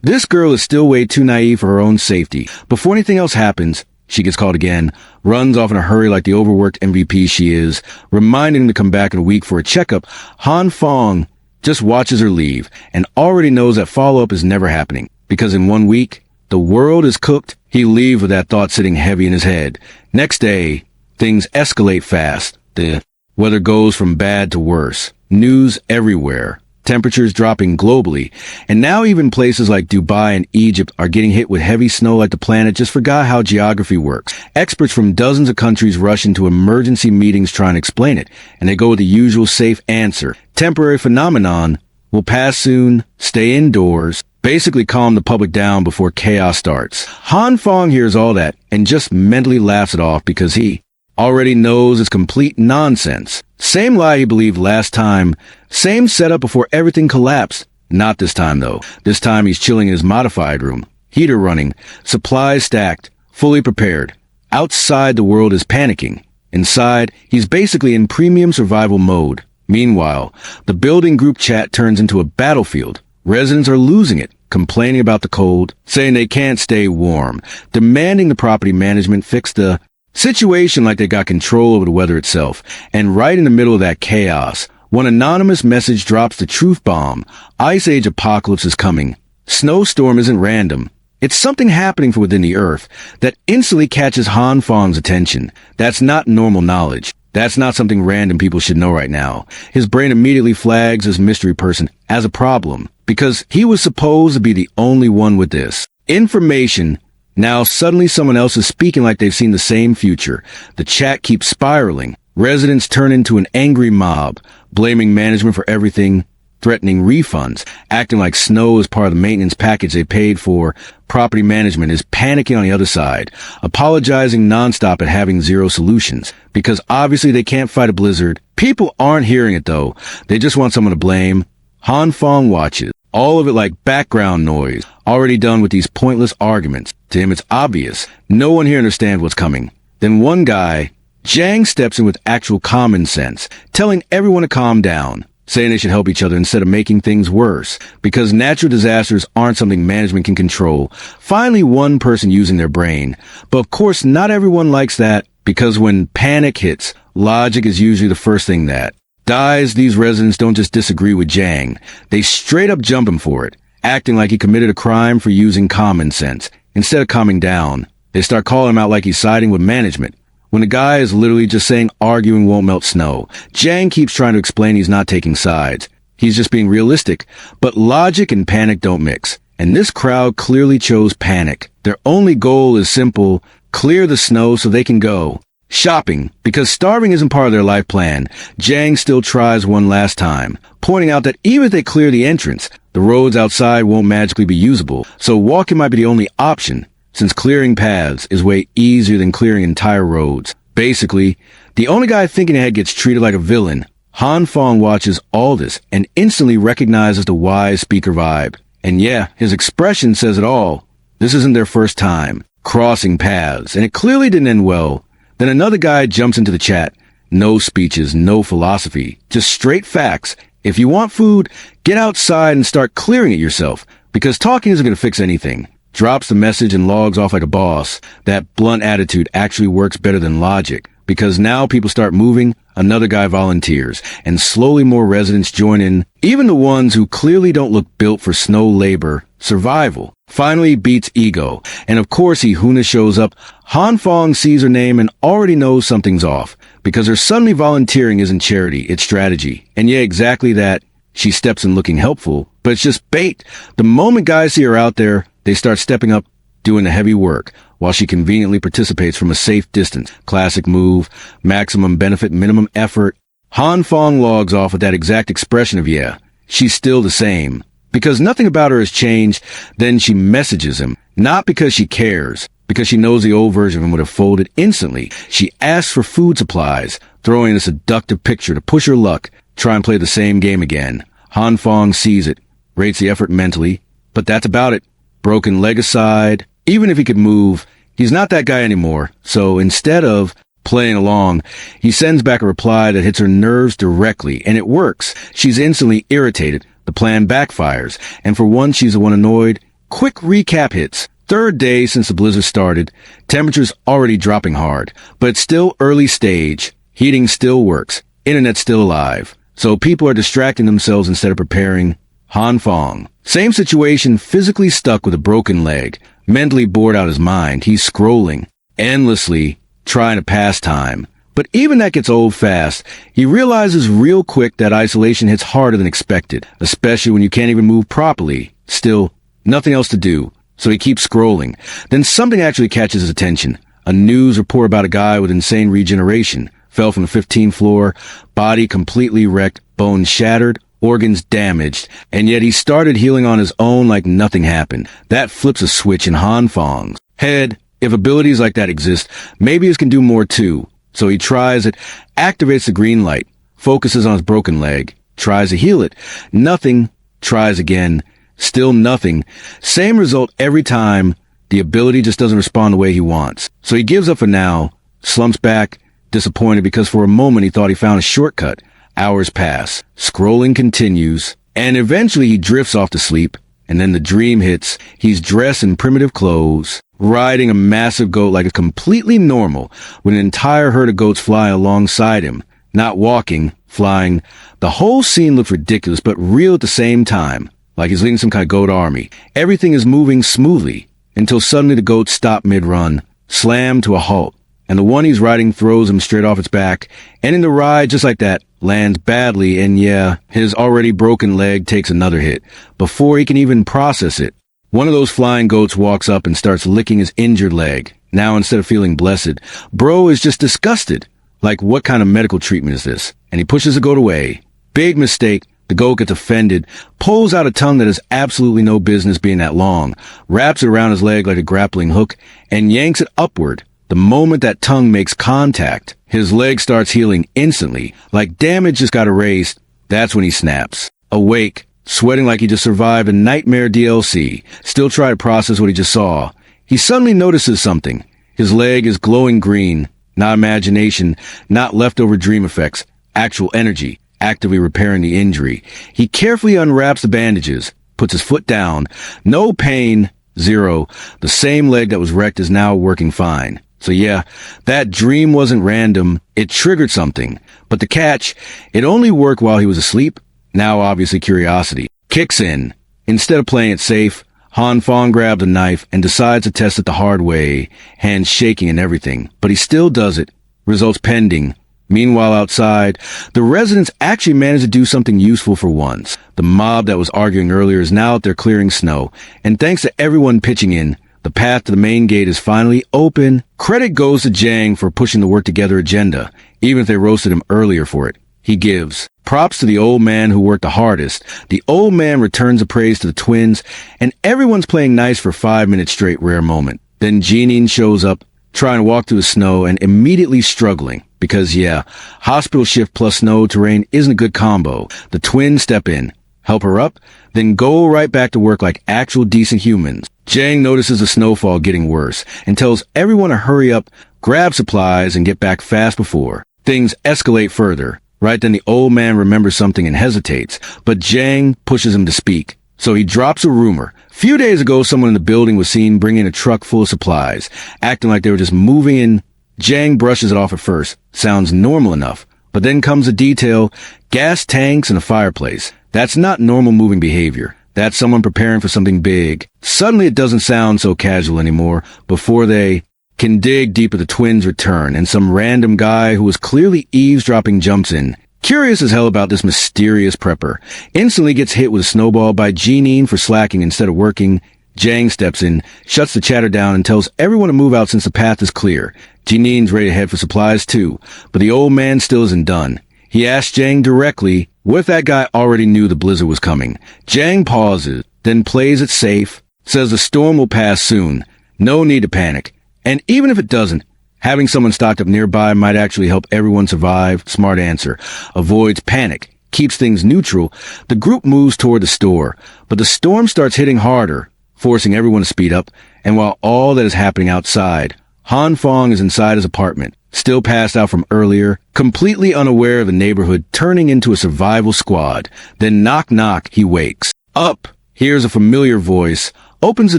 this girl is still way too naive for her own safety. Before anything else happens, She gets called again, runs off in a hurry like the overworked MVP she is, reminding him to come back in a week for a checkup. Han Fong just watches her leave and already knows that follow-up is never happening, because in 1 week, the world is cooked. He leaves with that thought sitting heavy in his head. Next day, things escalate fast. The weather goes from bad to worse. News everywhere. Temperatures dropping globally. And now even places like Dubai and Egypt are getting hit with heavy snow like the planet just forgot how geography works. Experts from dozens of countries rush into emergency meetings trying to explain it. And they go with the usual safe answer. Temporary phenomenon. Will pass soon. Stay indoors. Basically calm the public down before chaos starts. Han Fong hears all that and just mentally laughs it off because he already knows it's complete nonsense. Same lie he believed last time. Same setup before everything collapsed. Not this time, though. This time he's chilling in his modified room. Heater running. Supplies stacked. Fully prepared. Outside, the world is panicking. Inside, he's basically in premium survival mode. Meanwhile, the building group chat turns into a battlefield. Residents are losing it, complaining about the cold, saying they can't stay warm, demanding the property management fix the situation like they got control over the weather itself. And right in the middle of that chaos, one anonymous message drops the truth bomb. Ice Age apocalypse is coming. Snowstorm isn't random. It's something happening from within the earth that instantly catches Han Fong's attention. That's not normal knowledge. That's not something random people should know right now. His brain immediately flags this mystery person as a problem, because he was supposed to be the only one with this information. Now suddenly someone else is speaking like they've seen the same future. The chat keeps spiraling. Residents turn into an angry mob, blaming management for everything, threatening refunds, acting like snow is part of the maintenance package they paid for. Property management is panicking on the other side, apologizing nonstop at having zero solutions, because obviously they can't fight a blizzard. People aren't hearing it though. They just want someone to blame. Han Fong watches, all of it like background noise, already done with these pointless arguments. To him it's obvious. No one here understands what's coming. Then one guy, Zhang, steps in with actual common sense, telling everyone to calm down, saying they should help each other instead of making things worse, because natural disasters aren't something management can control. Finally, one person using their brain. But of course, not everyone likes that, because when panic hits, logic is usually the first thing that dies. These residents don't just disagree with Zhang. They straight up jump him for it, acting like he committed a crime for using common sense. Instead of calming down, they start calling him out like he's siding with management, when the guy is literally just saying arguing won't melt snow. Zhang keeps trying to explain he's not taking sides. He's just being realistic. But logic and panic don't mix. And this crowd clearly chose panic. Their only goal is simple: clear the snow so they can go shopping, because starving isn't part of their life plan. Zhang still tries one last time, pointing out that even if they clear the entrance, the roads outside won't magically be usable. So walking might be the only option, since clearing paths is way easier than clearing entire roads. Basically, the only guy thinking ahead gets treated like a villain. Han Fong watches all this and instantly recognizes the wise speaker vibe. And yeah, his expression says it all. This isn't their first time crossing paths, and it clearly didn't end well. Then another guy jumps into the chat. No speeches, no philosophy, just straight facts. If you want food, get outside and start clearing it yourself, because talking isn't going to fix anything. Drops the message and logs off like a boss. That blunt attitude actually works better than logic, because now people start moving. Another guy volunteers, and slowly more residents join in, even the ones who clearly don't look built for snow labor. Survival finally beats ego, and of course Huna shows up. Han Fong sees her name and already knows something's off, because her suddenly volunteering isn't charity, it's strategy. And yeah, exactly that. She steps in looking helpful, but it's just bait. The moment guys see her out there, they start stepping up, doing the heavy work, while she conveniently participates from a safe distance. Classic move, maximum benefit, minimum effort. Han Fong logs off with that exact expression of yeah, she's still the same. Because nothing about her has changed. Then she messages him, not because she cares, because she knows the old version of him would have folded instantly. She asks for food supplies, throwing a seductive picture to push her luck, try and play the same game again. Han Fong sees it, rates the effort mentally, but that's about it. Broken leg aside, even if he could move, he's not that guy anymore. So instead of playing along, he sends back a reply that hits her nerves directly, and it works. She's instantly irritated. The plan backfires, and for once she's the one annoyed. Quick recap hits. Third day since the blizzard started, temperature's already dropping hard, but it's still early stage. Heating still works. Internet's still alive. So people are distracting themselves instead of preparing. Han Fong. Same situation, physically stuck with a broken leg. Mentally bored out his mind, he's scrolling endlessly, trying to pass time. But even that gets old fast. He realizes real quick that isolation hits harder than expected, especially when you can't even move properly. Still, nothing else to do, so he keeps scrolling. Then something actually catches his attention. A news report about a guy with insane regeneration. Fell from the 15th floor, body completely wrecked, bones shattered, organs damaged, and yet he started healing on his own like nothing happened. That flips a switch in Han Fong's head. If abilities like that exist, maybe his can do more too. So he tries it, activates the green light, focuses on his broken leg, tries to heal it. Nothing. Tries again. Still nothing. Same result every time. The ability just doesn't respond the way he wants. So he gives up for now, slumps back, disappointed because for a moment he thought he found a shortcut. Hours pass. Scrolling continues. And eventually he drifts off to sleep. And then the dream hits. He's dressed in primitive clothes, riding a massive goat like it's completely normal, with an entire herd of goats flying alongside him. Not walking, flying. The whole scene looks ridiculous, but real at the same time. Like he's leading some kind of goat army. Everything is moving smoothly, until suddenly the goats stop mid-run, slam to a halt. And the one he's riding throws him straight off its back, ending the ride just like that, lands badly, and yeah, his already broken leg takes another hit, before he can even process it. One of those flying goats walks up and starts licking his injured leg. Now instead of feeling blessed, bro is just disgusted. Like, what kind of medical treatment is this? And he pushes the goat away. Big mistake. The goat gets offended, pulls out a tongue that has absolutely no business being that long, wraps it around his leg like a grappling hook, and yanks it upward. The moment that tongue makes contact, his leg starts healing instantly, like damage just got erased. That's when he snaps. Awake, sweating like he just survived a nightmare DLC, still trying to process what he just saw. He suddenly notices something. His leg is glowing green, not imagination, not leftover dream effects, actual energy, actively repairing the injury. He carefully unwraps the bandages, puts his foot down. No pain, zero. The same leg that was wrecked is now working fine. So yeah, that dream wasn't random. It triggered something. But the catch, it only worked while he was asleep. Now obviously curiosity kicks in. Instead of playing it safe, Han Fong grabs a knife and decides to test it the hard way, hands shaking and everything. But he still does it. Results pending. Meanwhile outside, the residents actually managed to do something useful for once. The mob that was arguing earlier is now out there clearing snow. And thanks to everyone pitching in, the path to the main gate is finally open. Credit goes to Jang for pushing the work together agenda, even if they roasted him earlier for it. He gives props to the old man who worked the hardest. The old man returns the praise to the twins, and everyone's playing nice for 5 minutes straight, rare moment. Then Jeanine shows up, trying to walk through the snow and immediately struggling. Because yeah, hospital shift plus snow terrain isn't a good combo. The twins step in, help her up, then go right back to work like actual decent humans. Jang notices the snowfall getting worse and tells everyone to hurry up, grab supplies, and get back fast before things escalate further. Right then the old man remembers something and hesitates, but Jang pushes him to speak. So he drops a rumor. Few days ago, someone in the building was seen bringing a truck full of supplies, acting like they were just moving in. Jang brushes it off at first. Sounds normal enough. But then comes a detail, gas tanks and a fireplace. That's not normal moving behavior. That's someone preparing for something big. Suddenly it doesn't sound so casual anymore. Before they can dig deeper, the twins return, and some random guy who was clearly eavesdropping jumps in. Curious as hell about this mysterious prepper. Instantly gets hit with a snowball by Jeanine for slacking instead of working. Jang steps in, shuts the chatter down, and tells everyone to move out since the path is clear. Jeanine's ready to head for supplies too, but the old man still isn't done. He asks Jang directly, what if that guy already knew the blizzard was coming? Jang pauses, then plays it safe, says the storm will pass soon. No need to panic. And even if it doesn't, having someone stocked up nearby might actually help everyone survive. Smart answer. Avoids panic. Keeps things neutral. The group moves toward the store, but the storm starts hitting harder, forcing everyone to speed up. And while all that is happening outside, Han Fong is inside his apartment, still passed out from earlier, completely unaware of the neighborhood turning into a survival squad. Then knock knock, he wakes up, hears a familiar voice, Opens the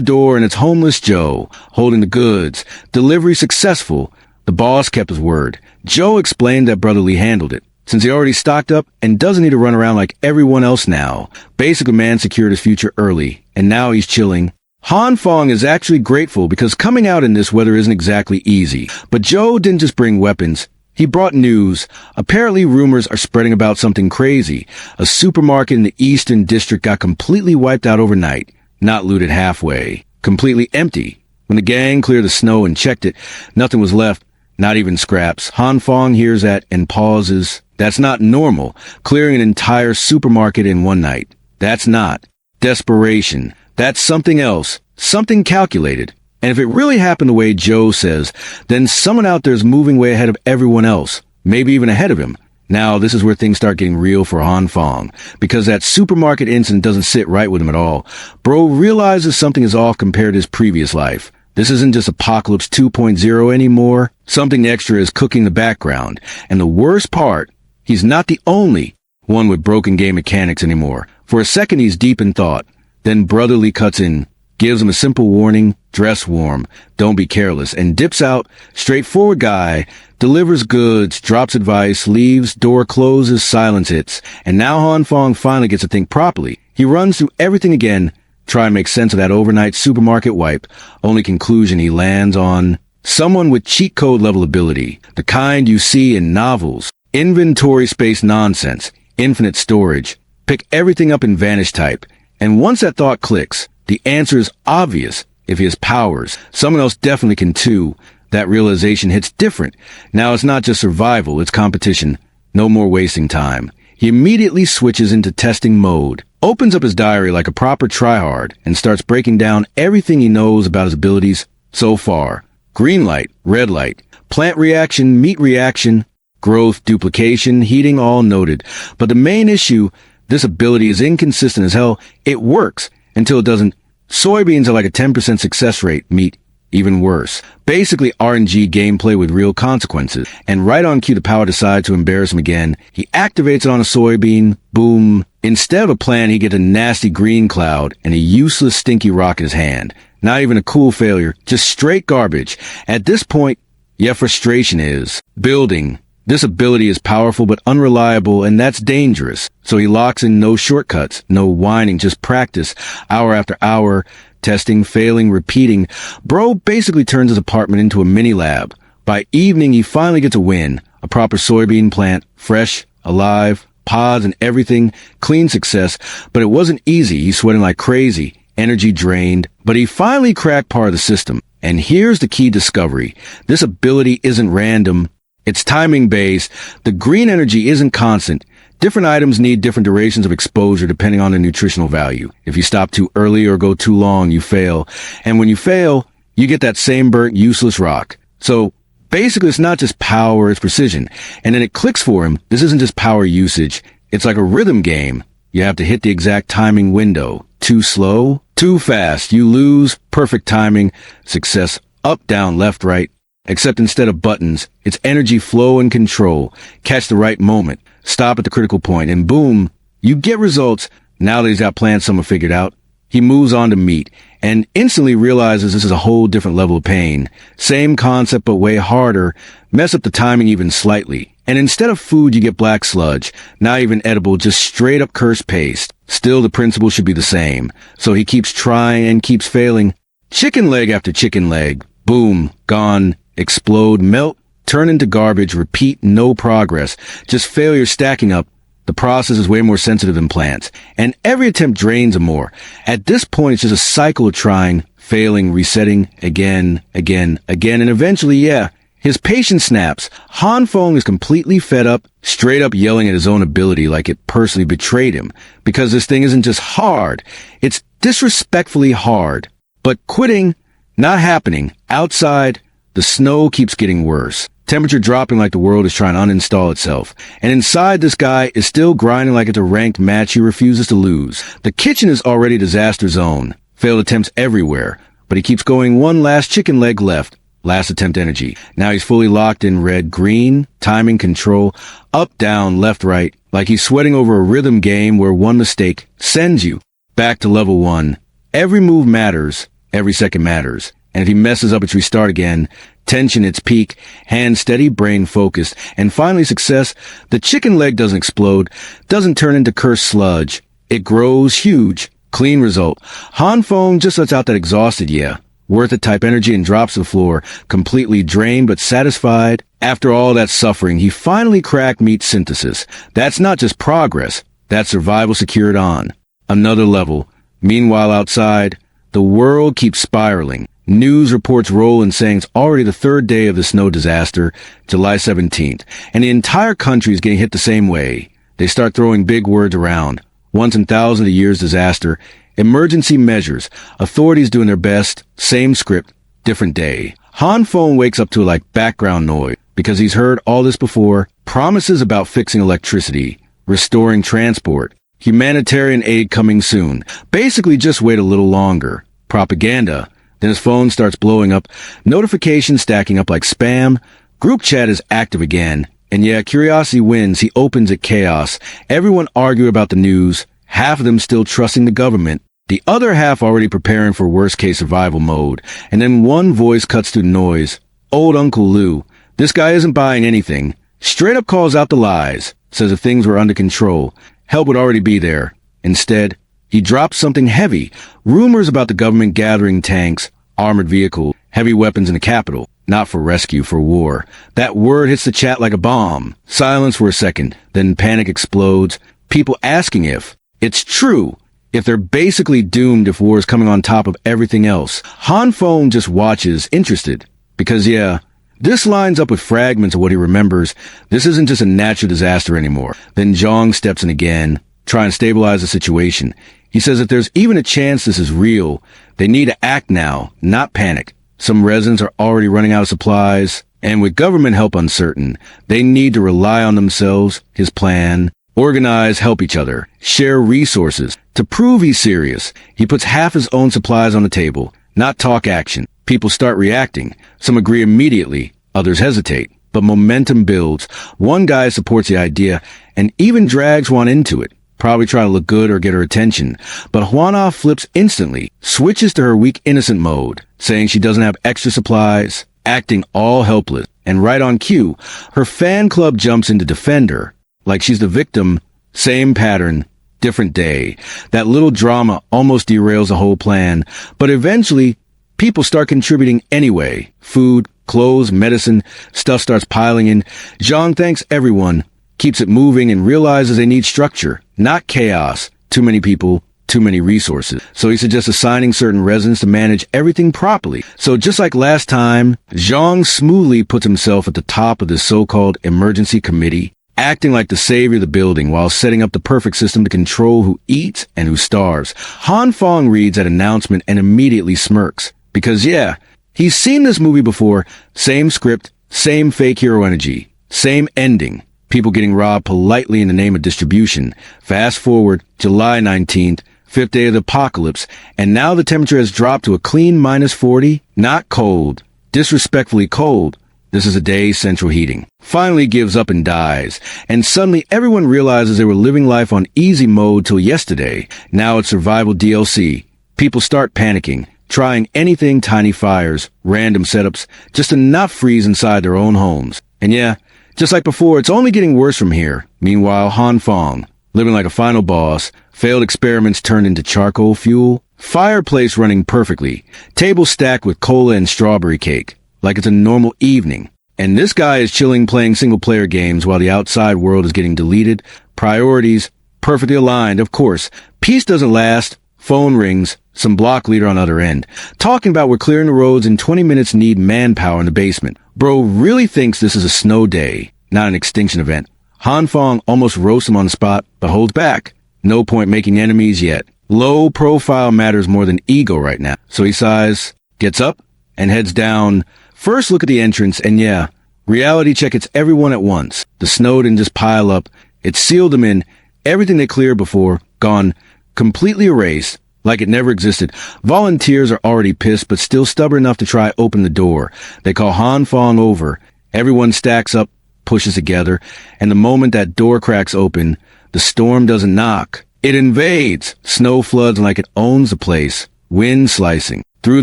door and it's homeless Joe, holding the goods. Delivery successful. The boss kept his word. Joe explained that Brotherly handled it, since he already stocked up and doesn't need to run around like everyone else now. Basically, man secured his future early, and now he's chilling. Han Fong is actually grateful because coming out in this weather isn't exactly easy. But Joe didn't just bring weapons. He brought news. Apparently, rumors are spreading about something crazy. A supermarket in the Eastern District got completely wiped out overnight. Not looted halfway. Completely empty. When the gang cleared the snow and checked it, nothing was left. Not even scraps. Han Fong hears that and pauses. That's not normal. Clearing an entire supermarket in one night. That's not. Desperation. That's something else. Something calculated. And if it really happened the way Joe says, then someone out there is moving way ahead of everyone else. Maybe even ahead of him. Now, this is where things start getting real for Han Fong, because that supermarket incident doesn't sit right with him at all. Bro realizes something is off compared to his previous life. This isn't just Apocalypse 2.0 anymore. Something extra is cooking the background. And the worst part, he's not the only one with broken game mechanics anymore. For a second, he's deep in thought. Then Brotherly cuts in, gives him a simple warning, dress warm, don't be careless, and dips out. Straightforward guy, delivers goods, drops advice, leaves, door closes, silence hits. And now Han Fong finally gets to think properly. He runs through everything again, try and make sense of that overnight supermarket wipe. Only conclusion he lands on: someone with cheat code level ability, the kind you see in novels. Inventory space nonsense, infinite storage, pick everything up in vanish type. And once that thought clicks, the answer is obvious. If he has powers, someone else definitely can too. That realization hits different. Now it's not just survival, it's competition. No more wasting time. He immediately switches into testing mode, opens up his diary like a proper tryhard, and starts breaking down everything he knows about his abilities so far. Green light, red light, plant reaction, meat reaction, growth, duplication, heating, all noted. But the main issue, this ability is inconsistent as hell. It works until it doesn't. Soybeans are like a 10% success rate, meat even worse. Basically RNG gameplay with real consequences. And right on cue, the power decides to embarrass him again. He activates it on a soybean. Boom. Instead of a plant, he gets a nasty green cloud and a useless stinky rock in his hand. Not even a cool failure, just straight garbage. At this point, yeah, frustration is building. This ability is powerful but unreliable, and that's dangerous. So he locks in no shortcuts, no whining, just practice, hour after hour, testing, failing, repeating. Bro basically turns his apartment into a mini lab. By evening, he finally gets a win. A proper soybean plant, fresh, alive, pods and everything, clean success. But it wasn't easy. He's sweating like crazy, energy drained. But he finally cracked part of the system. And here's the key discovery. This ability isn't random. It's timing-based. The green energy isn't constant. Different items need different durations of exposure depending on their nutritional value. If you stop too early or go too long, you fail. And when you fail, you get that same burnt, useless rock. So basically, it's not just power, it's precision. And then it clicks for him. This isn't just power usage. It's like a rhythm game. You have to hit the exact timing window. Too slow, too fast. You lose. Perfect timing. Success. Up, down, left, right. Except instead of buttons, it's energy flow and control. Catch the right moment. Stop at the critical point, and boom, you get results. Now that he's got plans somewhat figured out, he moves on to meat, and instantly realizes this is a whole different level of pain. Same concept, but way harder. Mess up the timing even slightly. And instead of food, you get black sludge. Not even edible, just straight up cursed paste. Still, the principle should be the same. So he keeps trying and keeps failing. Chicken leg after chicken leg. Boom, gone. Explode, melt, turn into garbage, repeat, no progress, just failure stacking up. The process is way more sensitive than plants, and every attempt drains him more. At this point, it's just a cycle of trying, failing, resetting, again, and eventually, yeah, his patience snaps. Han Fong is completely fed up, straight up yelling at his own ability like it personally betrayed him, because this thing isn't just hard, it's disrespectfully hard. But quitting, not happening. Outside, the snow keeps getting worse. Temperature dropping like the world is trying to uninstall itself. And inside, this guy is still grinding like it's a ranked match he refuses to lose. The kitchen is already a disaster zone. Failed attempts everywhere. But he keeps going. One last chicken leg left. Last attempt energy. Now he's fully locked in red, green, timing, control, up, down, left, right. Like he's sweating over a rhythm game where one mistake sends you back to level 1. Every move matters, every second matters. And if he messes up, it's restart again. Tension its peak, hand steady, brain focused, and finally success. The chicken leg doesn't explode, doesn't turn into cursed sludge. It grows huge. Clean result. Han Fong just lets out that exhausted yeah. Worth it type energy and drops to the floor, completely drained but satisfied. After all that suffering, he finally cracked meat synthesis. That's not just progress, that's survival secured on another level. Meanwhile outside, the world keeps spiraling. News reports roll in saying it's already the third day of the snow disaster, July 17th, and the entire country is getting hit the same way. They start throwing big words around. Once in thousands of years disaster, emergency measures, authorities doing their best, same script, different day. Han Fong wakes up to like background noise because he's heard all this before. Promises about fixing electricity, restoring transport, humanitarian aid coming soon. Basically just wait a little longer. Propaganda. Then his phone starts blowing up, notifications stacking up like spam. Group chat is active again. And yeah, curiosity wins. He opens at chaos. Everyone arguing about the news. Half of them still trusting the government. The other half already preparing for worst-case survival mode. And then one voice cuts through the noise. Old Uncle Lou. This guy isn't buying anything. Straight up calls out the lies. Says if things were under control, help would already be there. Instead, he drops something heavy. Rumors about the government gathering tanks, armored vehicles, heavy weapons in the capital. Not for rescue, for war. That word hits the chat like a bomb. Silence for a second, then panic explodes. People asking if it's true, if they're basically doomed if war is coming on top of everything else. Han Fong just watches, interested. Because yeah, this lines up with fragments of what he remembers. This isn't just a natural disaster anymore. Then Zhang steps in again, trying to stabilize the situation. He says if there's even a chance this is real, they need to act now, not panic. Some residents are already running out of supplies, and with government help uncertain, they need to rely on themselves, his plan, organize, help each other, share resources. To prove he's serious, he puts half his own supplies on the table, not talk action. People start reacting. Some agree immediately, others hesitate. But momentum builds. One guy supports the idea and even drags one into it. Probably trying to look good or get her attention. But Hwana flips instantly, switches to her weak innocent mode, saying she doesn't have extra supplies, acting all helpless. And right on cue, her fan club jumps in to defend her. Like she's the victim, same pattern, different day. That little drama almost derails the whole plan. But eventually, people start contributing anyway. Food, clothes, medicine, stuff starts piling in. Zhang thanks everyone, keeps it moving, and realizes they need structure, not chaos. Too many people, too many resources. So he suggests assigning certain residents to manage everything properly. So just like last time, Zhang smoothly puts himself at the top of this so-called emergency committee, acting like the savior of the building while setting up the perfect system to control who eats and who starves. Han Fong reads that announcement and immediately smirks. Because yeah, he's seen this movie before. Same script, same fake hero energy, same ending. People getting robbed politely in the name of distribution. Fast forward, July 19th, 5th day of the apocalypse, and now the temperature has dropped to a clean minus 40. Not cold, disrespectfully cold. This is a day central heating. Finally gives up and dies. And suddenly everyone realizes they were living life on easy mode till yesterday. Now it's survival DLC. People start panicking, trying anything, tiny fires, random setups, just to not freeze inside their own homes. And yeah, just like before, it's only getting worse from here. Meanwhile, Han Fong, living like a final boss, failed experiments turned into charcoal fuel, fireplace running perfectly, table stacked with cola and strawberry cake, like it's a normal evening. And this guy is chilling playing single-player games while the outside world is getting deleted. Priorities, perfectly aligned, of course. Peace doesn't last. Phone rings. Some block leader on the other end. Talking about we're clearing the roads in 20 minutes, need manpower in the basement. Bro really thinks this is a snow day, not an extinction event. Han Fong almost roasts him on the spot, but holds back. No point making enemies yet. Low profile matters more than ego right now. So he sighs, gets up, and heads down. First look at the entrance, and yeah, reality check, it's everyone at once. The snow didn't just pile up. It sealed them in. Everything they cleared before, gone. Completely erased. Like it never existed. Volunteers are already pissed, but still stubborn enough to try open the door. They call Han Fong over. Everyone stacks up, pushes together, and the moment that door cracks open, the storm doesn't knock. It invades. Snow floods like it owns the place. wind slicing. Through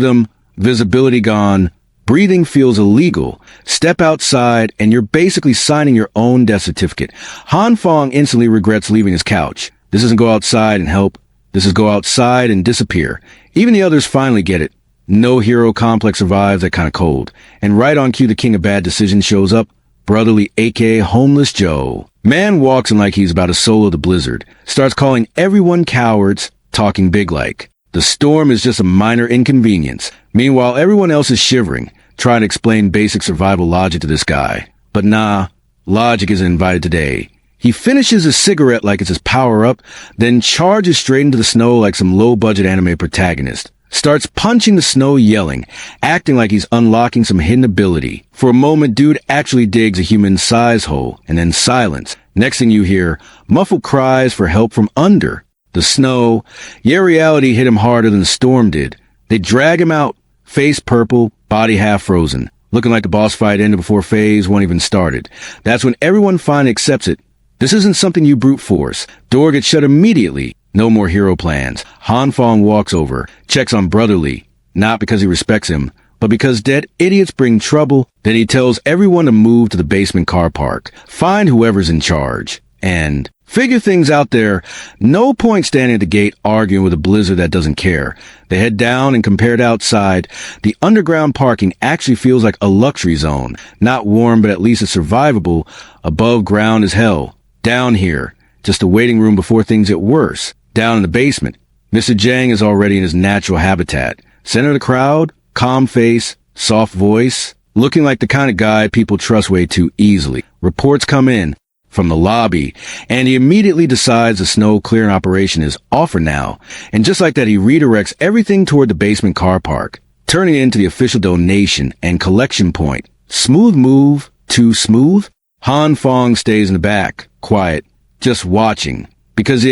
them, visibility gone, breathing feels illegal. Step outside, and you're basically signing your own death certificate. Han Fong instantly regrets leaving his couch. This isn't go outside and help. This is go outside and disappear. Even the others finally get it. No hero complex survives that kind of cold. And right on cue, the king of bad decisions shows up. Brotherly, aka Homeless Joe. Man walks in like he's about to solo the blizzard. Starts calling everyone cowards, talking big like. The storm is just a minor inconvenience. Meanwhile, everyone else is shivering, trying to explain basic survival logic to this guy. But nah, logic isn't invited today. He finishes his cigarette like it's his power-up, then charges straight into the snow like some low-budget anime protagonist. Starts punching the snow, yelling, acting like he's unlocking some hidden ability. For a moment, dude actually digs a human size hole, and then silence. Next thing you hear, muffled cries for help from under. The snow, reality hit him harder than the storm did. They drag him out, face purple, body half frozen, looking like the boss fight ended before phase 1 even started. That's when everyone finally accepts it. This isn't something you brute force. Door gets shut immediately. No more hero plans. Han Fong walks over, checks on Brotherly, not because he respects him, but because dead idiots bring trouble. Then he tells everyone to move to the basement car park, find whoever's in charge, and figure things out there. No point standing at the gate arguing with a blizzard that doesn't care. They head down, and compared outside, the underground parking actually feels like a luxury zone. Not warm, but at least it's survivable. Above ground is hell. Down here, just a waiting room before things get worse. Down in the basement, Mr. Jang is already in his natural habitat. Center of the crowd, calm face, soft voice, looking like the kind of guy people trust way too easily. Reports come in from the lobby, and he immediately decides the snow clearing operation is off for now. And just like that, he redirects everything toward the basement car park, turning it into the official donation and collection point. Smooth move, too smooth? Han Fong stays in the back, quiet, just watching. Because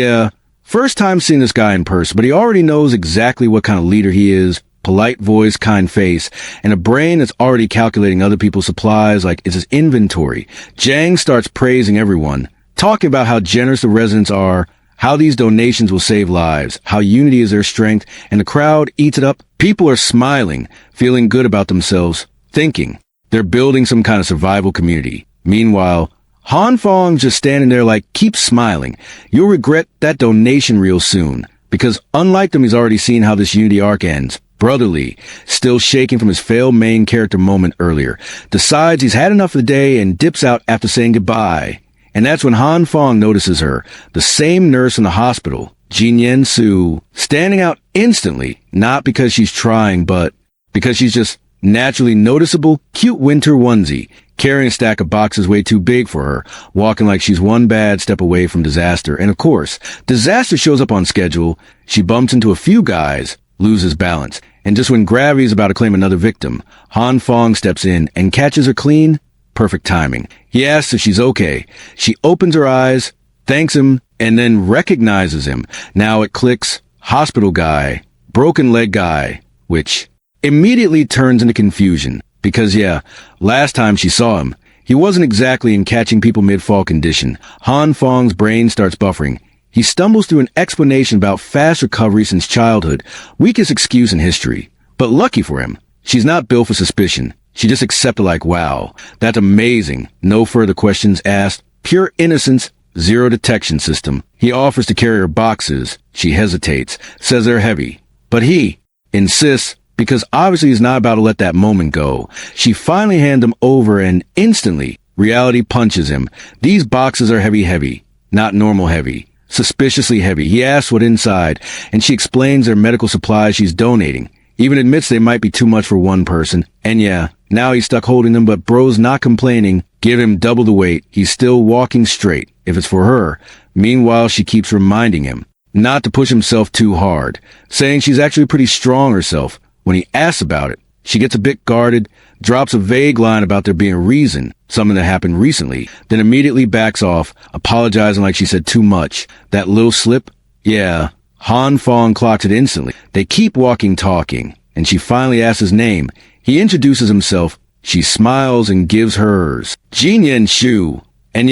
first time seeing this guy in person, but he already knows exactly what kind of leader he is. Polite voice, kind face, and a brain that's already calculating other people's supplies like it's his inventory. Jang starts praising everyone, talking about how generous the residents are, how these donations will save lives, how unity is their strength, and the crowd eats it up. People are smiling, feeling good about themselves, thinking they're building some kind of survival community. Meanwhile, Han Fong's just standing there like, keep smiling. You'll regret that donation real soon. Because unlike them, he's already seen how this Unity arc ends. Brotherly, still shaking from his failed main character moment earlier, decides he's had enough of the day and dips out after saying goodbye. And that's when Han Fong notices her, the same nurse in the hospital, Jin Yen Su, standing out instantly, not because she's trying, but because she's just naturally noticeable, cute winter onesie, carrying a stack of boxes way too big for her, walking like she's one bad step away from disaster. And of course, disaster shows up on schedule. She bumps into a few guys, loses balance, and just when gravity is about to claim another victim, Han Fong steps in and catches her clean. Perfect timing. He asks if she's okay. She opens her eyes, thanks him, and then recognizes him. Now it clicks. Hospital guy, broken leg guy, which immediately turns into confusion. Because last time she saw him, he wasn't exactly in catching people mid-fall condition. Han Fong's brain starts buffering. He stumbles through an explanation about fast recovery since childhood, weakest excuse in history. But lucky for him, she's not built for suspicion. She just accepted like, wow, that's amazing. No further questions asked. Pure innocence, zero detection system. He offers to carry her boxes. She hesitates, says they're heavy. But he insists, because obviously he's not about to let that moment go. She finally hands him over, and instantly, reality punches him. These boxes are heavy, not normal heavy. Suspiciously heavy. He asks what inside, and she explains they're medical supplies she's donating. Even admits they might be too much for one person. And now he's stuck holding them, but bro's not complaining. Give him double the weight. He's still walking straight, if it's for her. Meanwhile, she keeps reminding him not to push himself too hard, saying she's actually pretty strong herself. When he asks about it, she gets a bit guarded, drops a vague line about there being a reason, something that happened recently, then immediately backs off, apologizing like she said too much. That little slip? Han Fong clocks it instantly. They keep walking, talking, and she finally asks his name. He introduces himself. She smiles and gives hers. Jin Yen Shu. And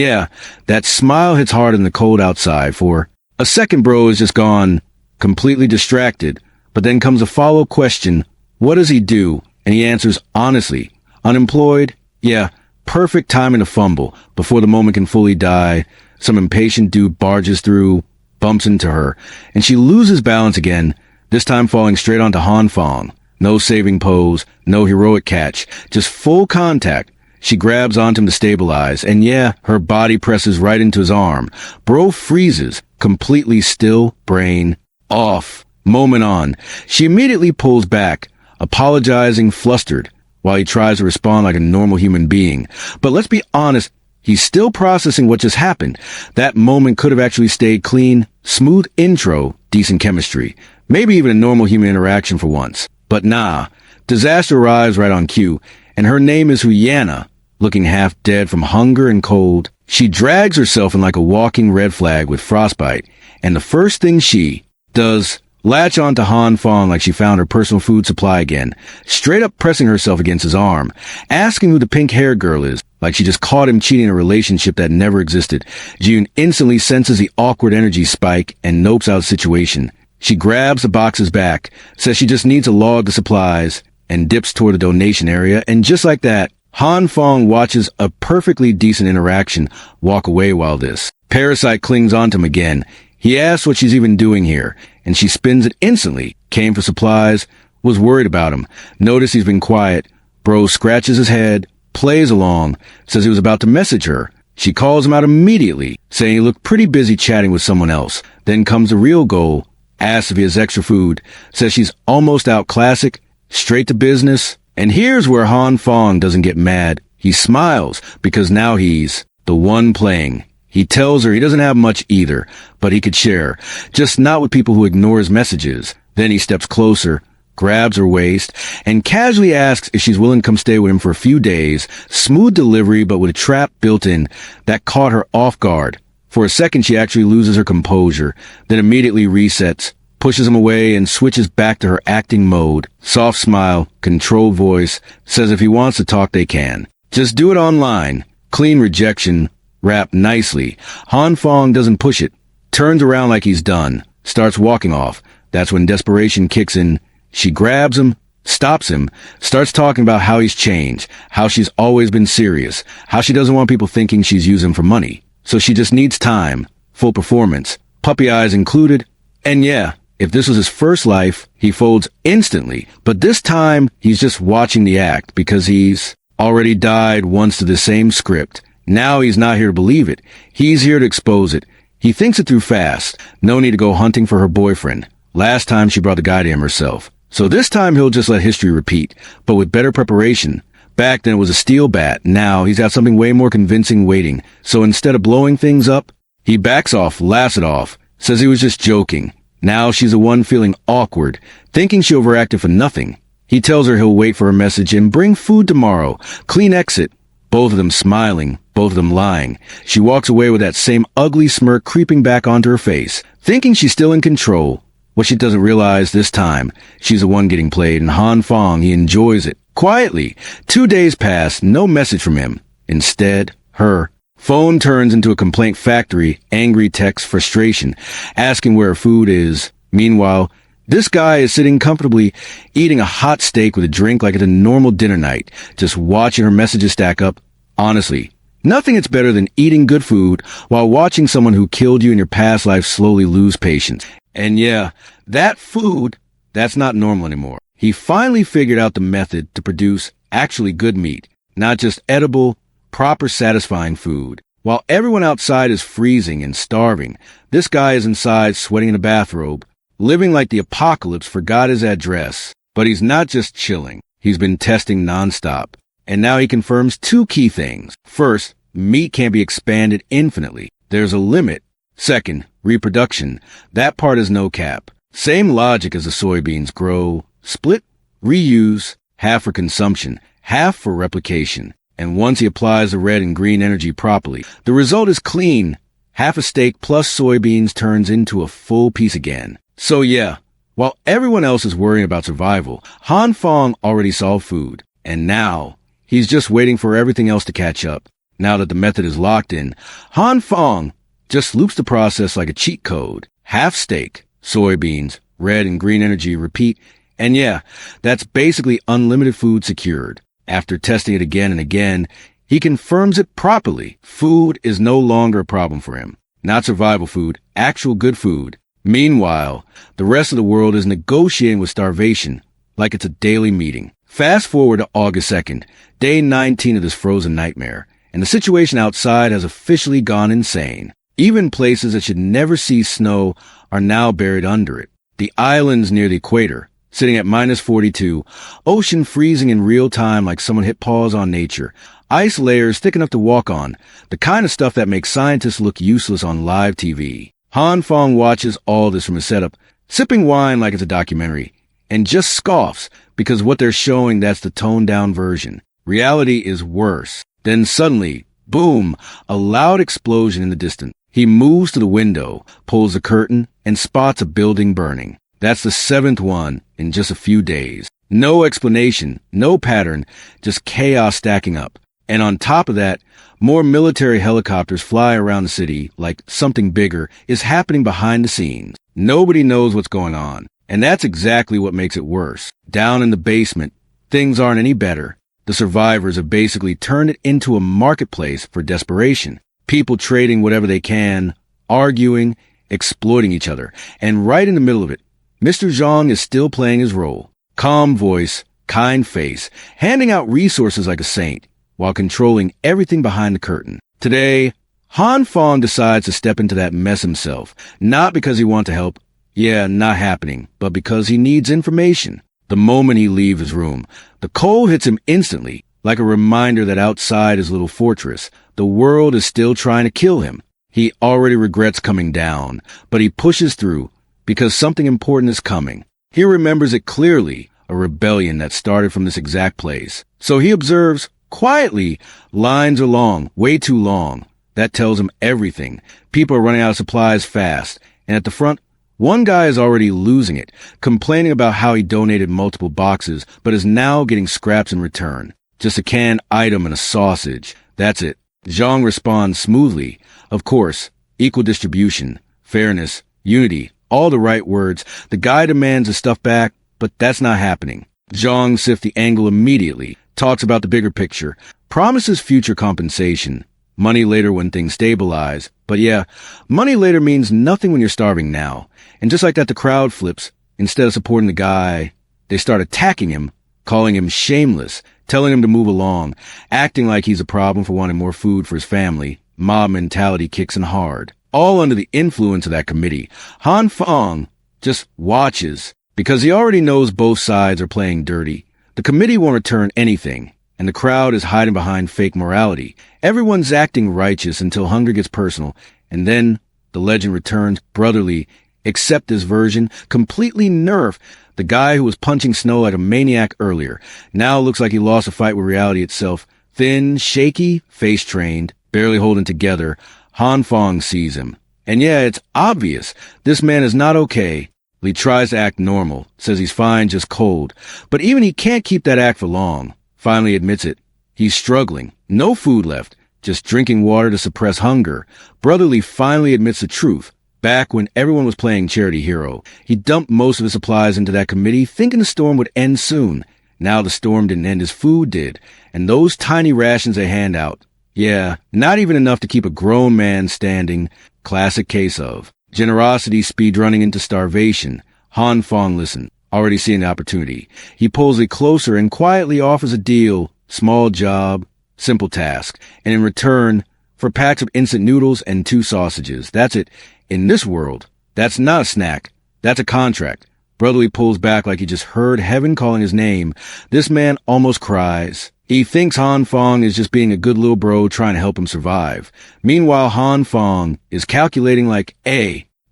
that smile hits hard in the cold outside. For a second, bro is just gone, completely distracted. But then comes a follow-up question, what does he do? And he answers honestly, unemployed? Yeah, perfect timing to fumble before the moment can fully die. Some impatient dude barges through, bumps into her, and she loses balance again, this time falling straight onto Han Fong. No saving pose, no heroic catch, just full contact. She grabs onto him to stabilize, and yeah, her body presses right into his arm. Bro freezes, completely still, brain off. Moment on. She immediately pulls back, apologizing, flustered, while he tries to respond like a normal human being. But let's be honest, he's still processing what just happened. That moment could have actually stayed clean, smooth intro, decent chemistry, maybe even a normal human interaction for once. But nah, disaster arrives right on cue, and her name is Huyana. Looking half dead from hunger and cold, she drags herself in like a walking red flag with frostbite, and the first thing she does, latch onto Han Fong like she found her personal food supply again, straight up pressing herself against his arm, asking who the pink-haired girl is, like she just caught him cheating in a relationship that never existed. June instantly senses the awkward energy spike and nopes out the situation. She grabs the boxes back, says she just needs to log the supplies, and dips toward the donation area, and just like that, Han Fong watches a perfectly decent interaction walk away while this parasite clings onto him again. He asks what she's even doing here, and she spins it instantly. Came for supplies, was worried about him. Notice he's been quiet. Bro scratches his head, plays along, says he was about to message her. She calls him out immediately, saying he looked pretty busy chatting with someone else. Then comes the real goal, asks if he has extra food, says she's almost out classic, straight to business. And here's where Han Fong doesn't get mad. He smiles, because now he's the one playing. He tells her he doesn't have much either, but he could share, just not with people who ignore his messages. Then he steps closer, grabs her waist, and casually asks if she's willing to come stay with him for a few days. Smooth delivery, but with a trap built in that caught her off guard. For a second, she actually loses her composure, then immediately resets, pushes him away, and switches back to her acting mode. Soft smile, controlled voice, says if he wants to talk, they can. Just do it online. Clean rejection, wrapped nicely. Han Fong doesn't push it, turns around like he's done, starts walking off. That's when desperation kicks in. She grabs him, stops him, starts talking about how he's changed, how she's always been serious, how she doesn't want people thinking she's using him for money. So she just needs time, full performance, puppy eyes included. And yeah, if this was his first life, he folds instantly. But this time, he's just watching the act because he's already died once to the same script. Now he's not here to believe it. He's here to expose it. He thinks it through fast. No need to go hunting for her boyfriend. Last time she brought the guy to him herself. So this time he'll just let history repeat, but with better preparation. Back then it was a steel bat. Now he's got something way more convincing waiting. So instead of blowing things up, he backs off, laughs it off, says he was just joking. Now she's the one feeling awkward, thinking she overacted for nothing. He tells her he'll wait for her message and bring food tomorrow. Clean exit. Both of them smiling, both of them lying. She walks away with that same ugly smirk creeping back onto her face, thinking she's still in control. What she doesn't realize this time, she's the one getting played, and Han Fong, he enjoys it. Quietly. 2 days pass, no message from him. Instead, her phone turns into a complaint factory, angry text, frustration, asking where her food is. Meanwhile, this guy is sitting comfortably, eating a hot steak with a drink like it's a normal dinner night, just watching her messages stack up. Honestly, nothing is better than eating good food while watching someone who killed you in your past life slowly lose patience. And yeah, that food, that's not normal anymore. He finally figured out the method to produce actually good meat, not just edible, proper satisfying food. While everyone outside is freezing and starving, this guy is inside sweating in a bathrobe, living like the apocalypse forgot his address. But he's not just chilling. He's been testing nonstop. And now he confirms 2 key things. First, meat can't be expanded infinitely. There's a limit. Second, reproduction. That part is no cap. Same logic as the soybeans grow, split, reuse, half for consumption, half for replication. And once he applies the red and green energy properly, the result is clean. Half a steak plus soybeans turns into a full piece again. So yeah, while everyone else is worrying about survival, Han Fong already solved food. And now, he's just waiting for everything else to catch up. Now that the method is locked in, Han Fong just loops the process like a cheat code. Half steak, soybeans, red and green energy, repeat. And yeah, that's basically unlimited food secured. After testing it again and again, he confirms it properly. Food is no longer a problem for him. Not survival food, actual good food. Meanwhile, the rest of the world is negotiating with starvation like it's a daily meeting. Fast forward to August 2nd, day 19 of this frozen nightmare, and the situation outside has officially gone insane. Even places that should never see snow are now buried under it. The islands near the equator, sitting at -42, ocean freezing in real time like someone hit pause on nature, ice layers thick enough to walk on, the kind of stuff that makes scientists look useless on live TV. Han Fong watches all this from his setup, sipping wine like it's a documentary, and just scoffs because what they're showing, that's the toned-down version. Reality is worse. Then suddenly, boom, a loud explosion in the distance. He moves to the window, pulls the curtain, and spots a building burning. That's the 7th one in just a few days. No explanation, no pattern, just chaos stacking up. And on top of that, more military helicopters fly around the city like something bigger is happening behind the scenes. Nobody knows what's going on. And that's exactly what makes it worse. Down in the basement, things aren't any better. The survivors have basically turned it into a marketplace for desperation. People trading whatever they can, arguing, exploiting each other. And right in the middle of it, Mr. Zhang is still playing his role. Calm voice, kind face, handing out resources like a saint, while controlling everything behind the curtain. Today, Han Fong decides to step into that mess himself, not because he wants to help. Yeah, not happening, but because he needs information. The moment he leaves his room, the cold hits him instantly, like a reminder that outside his little fortress, the world is still trying to kill him. He already regrets coming down, but he pushes through because something important is coming. He remembers it clearly, a rebellion that started from this exact place. So he observes, quietly, lines are long, way too long. That tells him everything. People are running out of supplies fast, and at the front, one guy is already losing it, complaining about how he donated multiple boxes, but is now getting scraps in return. Just a canned item and a sausage. That's it. Zhang responds smoothly. Of course, equal distribution, fairness, unity, all the right words. The guy demands his stuff back, but that's not happening. Zhang sifts the angle immediately, talks about the bigger picture, promises future compensation. Money later when things stabilize. But yeah, money later means nothing when you're starving now. And just like that, the crowd flips. Instead of supporting the guy, they start attacking him, calling him shameless, telling him to move along, acting like he's a problem for wanting more food for his family. Mob mentality kicks in hard. All under the influence of that committee. Han Fong just watches because he already knows both sides are playing dirty. The committee won't return anything, and the crowd is hiding behind fake morality. Everyone's acting righteous until hunger gets personal, and then the legend returns brotherly, except this version completely nerfed. The guy who was punching snow like a maniac earlier now looks like he lost a fight with reality itself. Thin, shaky, face-trained, barely holding together. Han Fong sees him. And yeah, it's obvious. This man is not okay. He tries to act normal, says he's fine, just cold. But even he can't keep that act for long. Finally admits it. He's struggling. No food left. Just drinking water to suppress hunger. Brotherly finally admits the truth. Back when everyone was playing charity hero, he dumped most of his supplies into that committee, thinking the storm would end soon. Now the storm didn't end, his food did. And those tiny rations they hand out, yeah, not even enough to keep a grown man standing. Classic case of generosity speedrunning into starvation. Han Fong listened, already seeing the opportunity. He pulls it closer and quietly offers a deal. Small job, simple task. And in return, for packs of instant noodles and 2 sausages. That's it. In this world, that's not a snack. That's a contract. Brotherly pulls back like he just heard heaven calling his name. This man almost cries. He thinks Han Fong is just being a good little bro trying to help him survive. Meanwhile, Han Fong is calculating like,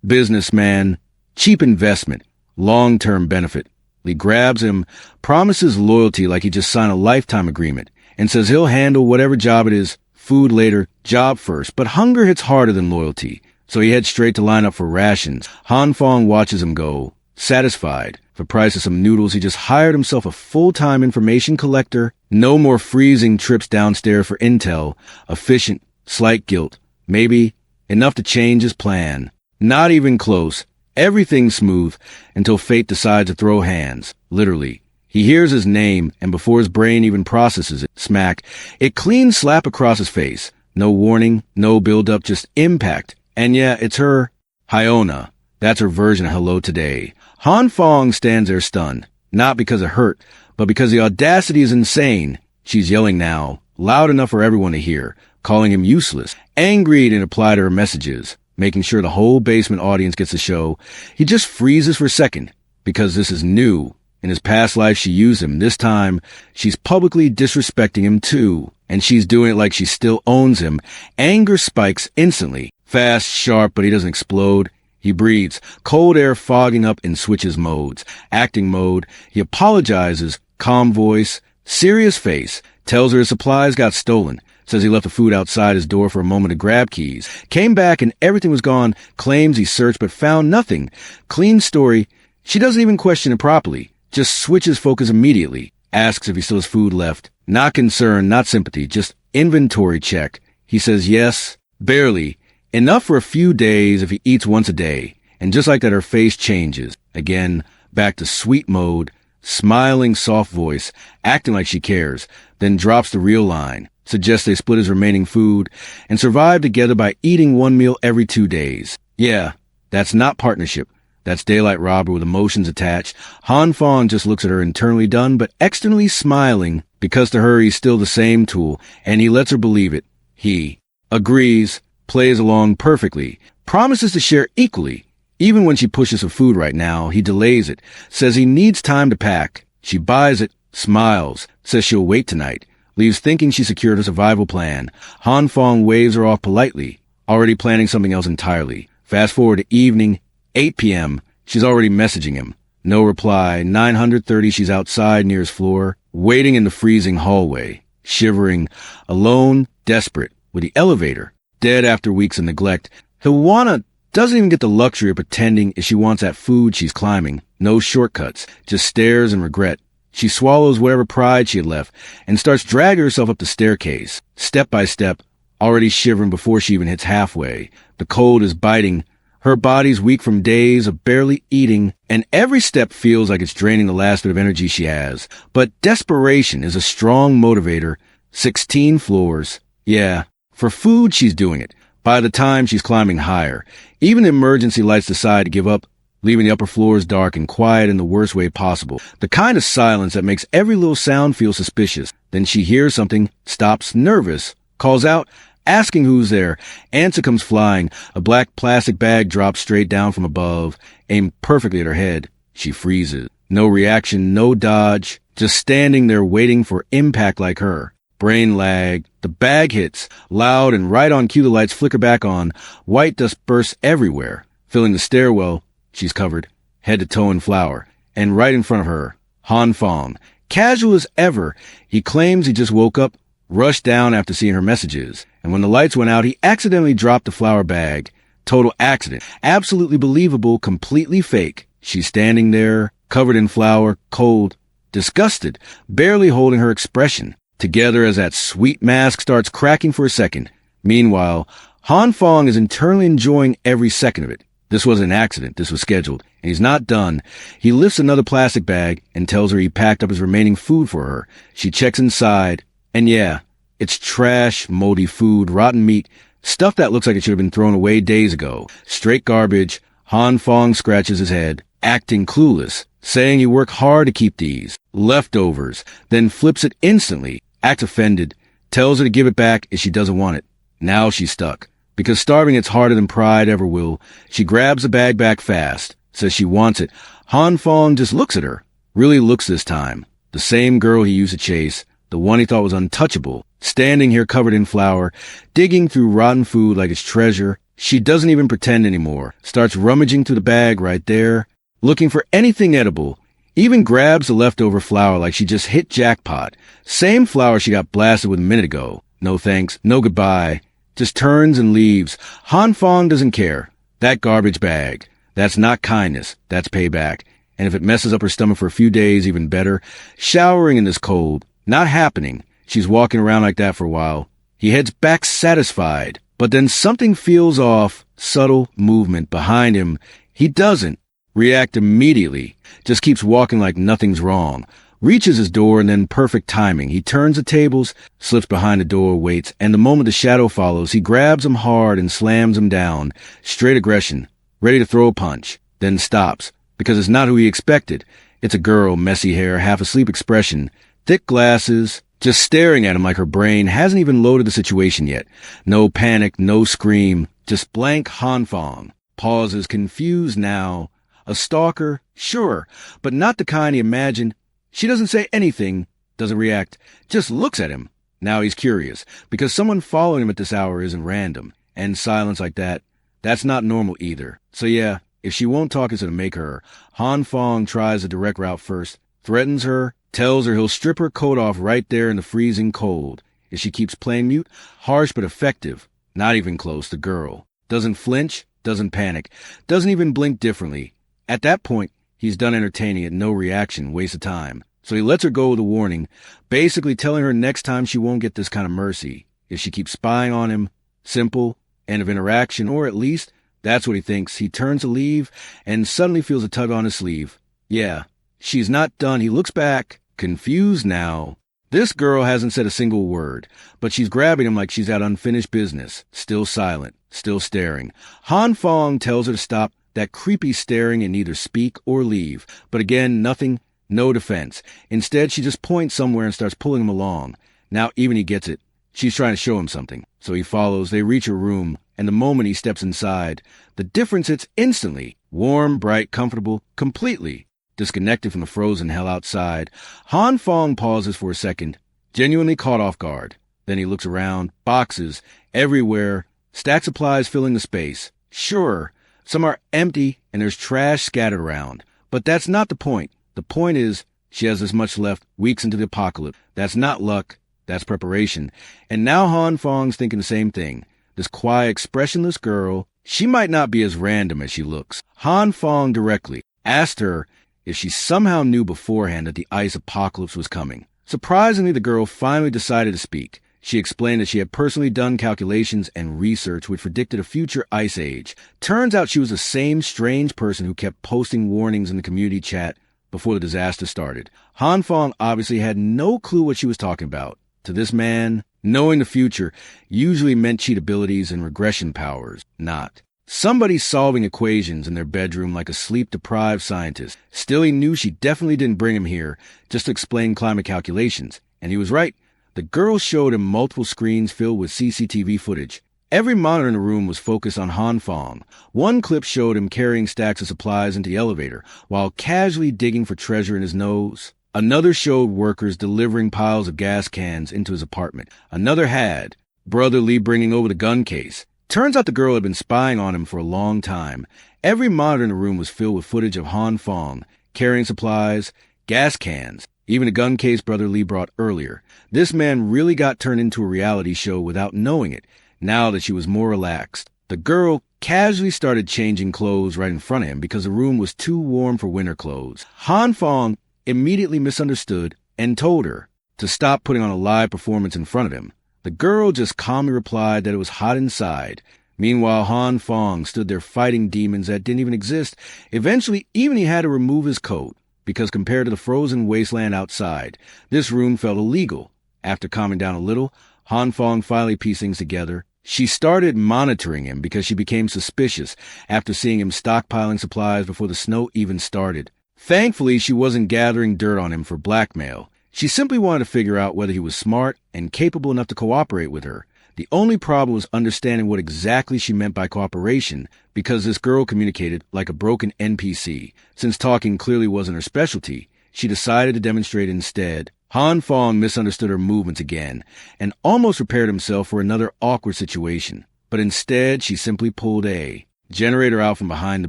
businessman, cheap investment, long-term benefit. He grabs him, promises loyalty like he just signed a lifetime agreement, and says he'll handle whatever job it is, food later, job first. But hunger hits harder than loyalty, so he heads straight to line up for rations. Han Fong watches him go, satisfied. For price of some noodles, he just hired himself a full-time information collector. No more freezing trips downstairs for intel. Efficient, slight guilt. Maybe enough to change his plan. Not even close. Everything's smooth until fate decides to throw hands, literally. He hears his name, and before his brain even processes it, smack, it clean slap across his face. No warning, no build-up, just impact. And yeah, it's her, Hyona. That's her version of hello today. Han Fong stands there stunned, not because it hurt, but because the audacity is insane. She's yelling now, loud enough for everyone to hear, calling him useless, angry in reply to her messages, making sure the whole basement audience gets the show. He just freezes for a second, because this is new. In his past life, she used him. This time, she's publicly disrespecting him too, and she's doing it like she still owns him. Anger spikes instantly. Fast, sharp, but he doesn't explode. He breathes, cold air fogging up and switches modes. Acting mode. He apologizes, calm voice, serious face, tells her his supplies got stolen, says he left the food outside his door for a moment to grab keys, came back and everything was gone, claims he searched but found nothing. Clean story. She doesn't even question it properly, just switches focus immediately, asks if he still has food left. Not concern, not sympathy, just inventory check. He says yes, barely. Enough for a few days if he eats once a day. And just like that, her face changes. Again, back to sweet mode, smiling soft voice, acting like she cares, then drops the real line, suggests they split his remaining food, and survive together by eating one meal every 2 days. Yeah, that's not partnership. That's daylight robbery with emotions attached. Han Fong just looks at her internally done, but externally smiling, because to her he's still the same tool, and he lets her believe it. He agrees, plays along perfectly, promises to share equally. Even when she pushes for food right now, he delays it, says he needs time to pack. She buys it, smiles, says she'll wait tonight, leaves thinking she secured a survival plan. Han Fong waves her off politely, already planning something else entirely. Fast forward to evening, 8 p.m., she's already messaging him. No reply. 930, she's outside near his floor, waiting in the freezing hallway, shivering, alone, desperate, with the elevator, dead after weeks of neglect. Hyuna doesn't even get the luxury of pretending if she wants that food she's climbing. No shortcuts, just stares and regret. She swallows whatever pride she had left and starts dragging herself up the staircase, step by step, already shivering before she even hits halfway. The cold is biting. Her body's weak from days of barely eating, and every step feels like it's draining the last bit of energy she has. But desperation is a strong motivator. 16 floors. Yeah, for food she's doing it. By the time she's climbing higher, even the emergency lights decide to give up, leaving the upper floors dark and quiet in the worst way possible. The kind of silence that makes every little sound feel suspicious. Then she hears something, stops, nervous, calls out, asking who's there. Answer comes flying. A black plastic bag drops straight down from above, aimed perfectly at her head. She freezes. No reaction, no dodge, just standing there waiting for impact like her. Brain lag. The bag hits, loud, and right on cue the lights flicker back on. White dust bursts everywhere, filling the stairwell. She's covered, head to toe in flour. And right in front of her, Han Fong. Casual as ever, he claims he just woke up, rushed down after seeing her messages. And when the lights went out, he accidentally dropped the flour bag. Total accident. Absolutely believable, completely fake. She's standing there, covered in flour, cold, disgusted, barely holding her expression together as that sweet mask starts cracking for a second. Meanwhile, Han Fong is internally enjoying every second of it. This was an accident. This was scheduled. And he's not done. He lifts another plastic bag and tells her he packed up his remaining food for her. She checks inside. And yeah, it's trash, moldy food, rotten meat, stuff that looks like it should have been thrown away days ago. Straight garbage. Han Fong scratches his head, acting clueless, saying he worked hard to keep these. Leftovers. Then flips it instantly. Acts offended. Tells her to give it back if she doesn't want it. Now she's stuck. Because starving it's harder than pride ever will. She grabs the bag back fast. Says she wants it. Han Fong just looks at her. Really looks this time. The same girl he used to chase. The one he thought was untouchable. Standing here covered in flour. Digging through rotten food like it's treasure. She doesn't even pretend anymore. Starts rummaging through the bag right there. Looking for anything edible. Even grabs the leftover flour like she just hit jackpot. Same flour she got blasted with a minute ago. No thanks. No goodbye. Just turns and leaves. Han Fong doesn't care. That garbage bag. That's not kindness. That's payback. And if it messes up her stomach for a few days, even better. Showering in this cold. Not happening. She's walking around like that for a while. He heads back satisfied. But then something feels off. Subtle movement behind him. He doesn't react immediately, just keeps walking like nothing's wrong. Reaches his door and then perfect timing. He turns the tables, slips behind the door, waits, and the moment the shadow follows, he grabs him hard and slams him down. Straight aggression, ready to throw a punch, then stops, because it's not who he expected. It's a girl, messy hair, half-asleep expression, thick glasses, just staring at him like her brain hasn't even loaded the situation yet. No panic, no scream, just blank Hanfang. Pauses, confused now. A stalker? Sure, but not the kind he imagined. She doesn't say anything, doesn't react, just looks at him. Now he's curious, because someone following him at this hour isn't random. And silence like that, that's not normal either. So yeah, if she won't talk, it's gonna make her. Hanfang tries a direct route first, threatens her, tells her he'll strip her coat off right there in the freezing cold. If she keeps playing mute, harsh but effective. Not even close, the girl. Doesn't flinch, doesn't panic, doesn't even blink differently. At that point, he's done entertaining it, no reaction, waste of time. So he lets her go with a warning, basically telling her next time she won't get this kind of mercy. If she keeps spying on him, simple, end of interaction, or at least, that's what he thinks. He turns to leave and suddenly feels a tug on his sleeve. Yeah, she's not done. He looks back, confused now. This girl hasn't said a single word, but she's grabbing him like she's at unfinished business, still silent, still staring. Hanfang tells her to stop that creepy staring and either speak or leave. But again, nothing, no defense. Instead, she just points somewhere and starts pulling him along. Now even he gets it. She's trying to show him something. So he follows. They reach her room, and the moment he steps inside, the difference hits instantly. Warm, bright, comfortable, completely disconnected from the frozen hell outside. Hanfang pauses for a second, genuinely caught off guard. Then he looks around. Boxes everywhere. Stack supplies filling the space. Sure, some are empty and there's trash scattered around. But that's not the point. The point is, she has this much left weeks into the apocalypse. That's not luck. That's preparation. And now Hanfang's thinking the same thing. This quiet, expressionless girl, she might not be as random as she looks. Hanfang directly asked her if she somehow knew beforehand that the ice apocalypse was coming. Surprisingly, the girl finally decided to speak. She explained that she had personally done calculations and research which predicted a future ice age. Turns out she was the same strange person who kept posting warnings in the community chat before the disaster started. Hanfang obviously had no clue what she was talking about. To this man, knowing the future usually meant cheat abilities and regression powers. Not. Somebody solving equations in their bedroom like a sleep-deprived scientist. Still, he knew she definitely didn't bring him here just to explain climate calculations. And he was right. The girl showed him multiple screens filled with CCTV footage. Every monitor in the room was focused on Hanfang. One clip showed him carrying stacks of supplies into the elevator while casually digging for treasure in his nose. Another showed workers delivering piles of gas cans into his apartment. Another had Brother Lee bringing over the gun case. Turns out the girl had been spying on him for a long time. Every monitor in the room was filled with footage of Hanfang carrying supplies, gas cans, even a gun case Brother Lee brought earlier. This man really got turned into a reality show without knowing it, now that she was more relaxed. The girl casually started changing clothes right in front of him because the room was too warm for winter clothes. Hanfang immediately misunderstood and told her to stop putting on a live performance in front of him. The girl just calmly replied that it was hot inside. Meanwhile, Hanfang stood there fighting demons that didn't even exist. Eventually, even he had to remove his coat, because compared to the frozen wasteland outside, this room felt illegal. After calming down a little, Hanfang finally pieced things together. She started monitoring him because she became suspicious after seeing him stockpiling supplies before the snow even started. Thankfully, she wasn't gathering dirt on him for blackmail. She simply wanted to figure out whether he was smart and capable enough to cooperate with her. The only problem was understanding what exactly she meant by cooperation, because this girl communicated like a broken NPC. Since talking clearly wasn't her specialty, she decided to demonstrate instead. Hanfang misunderstood her movements again and almost prepared himself for another awkward situation. But instead, she simply pulled a generator out from behind the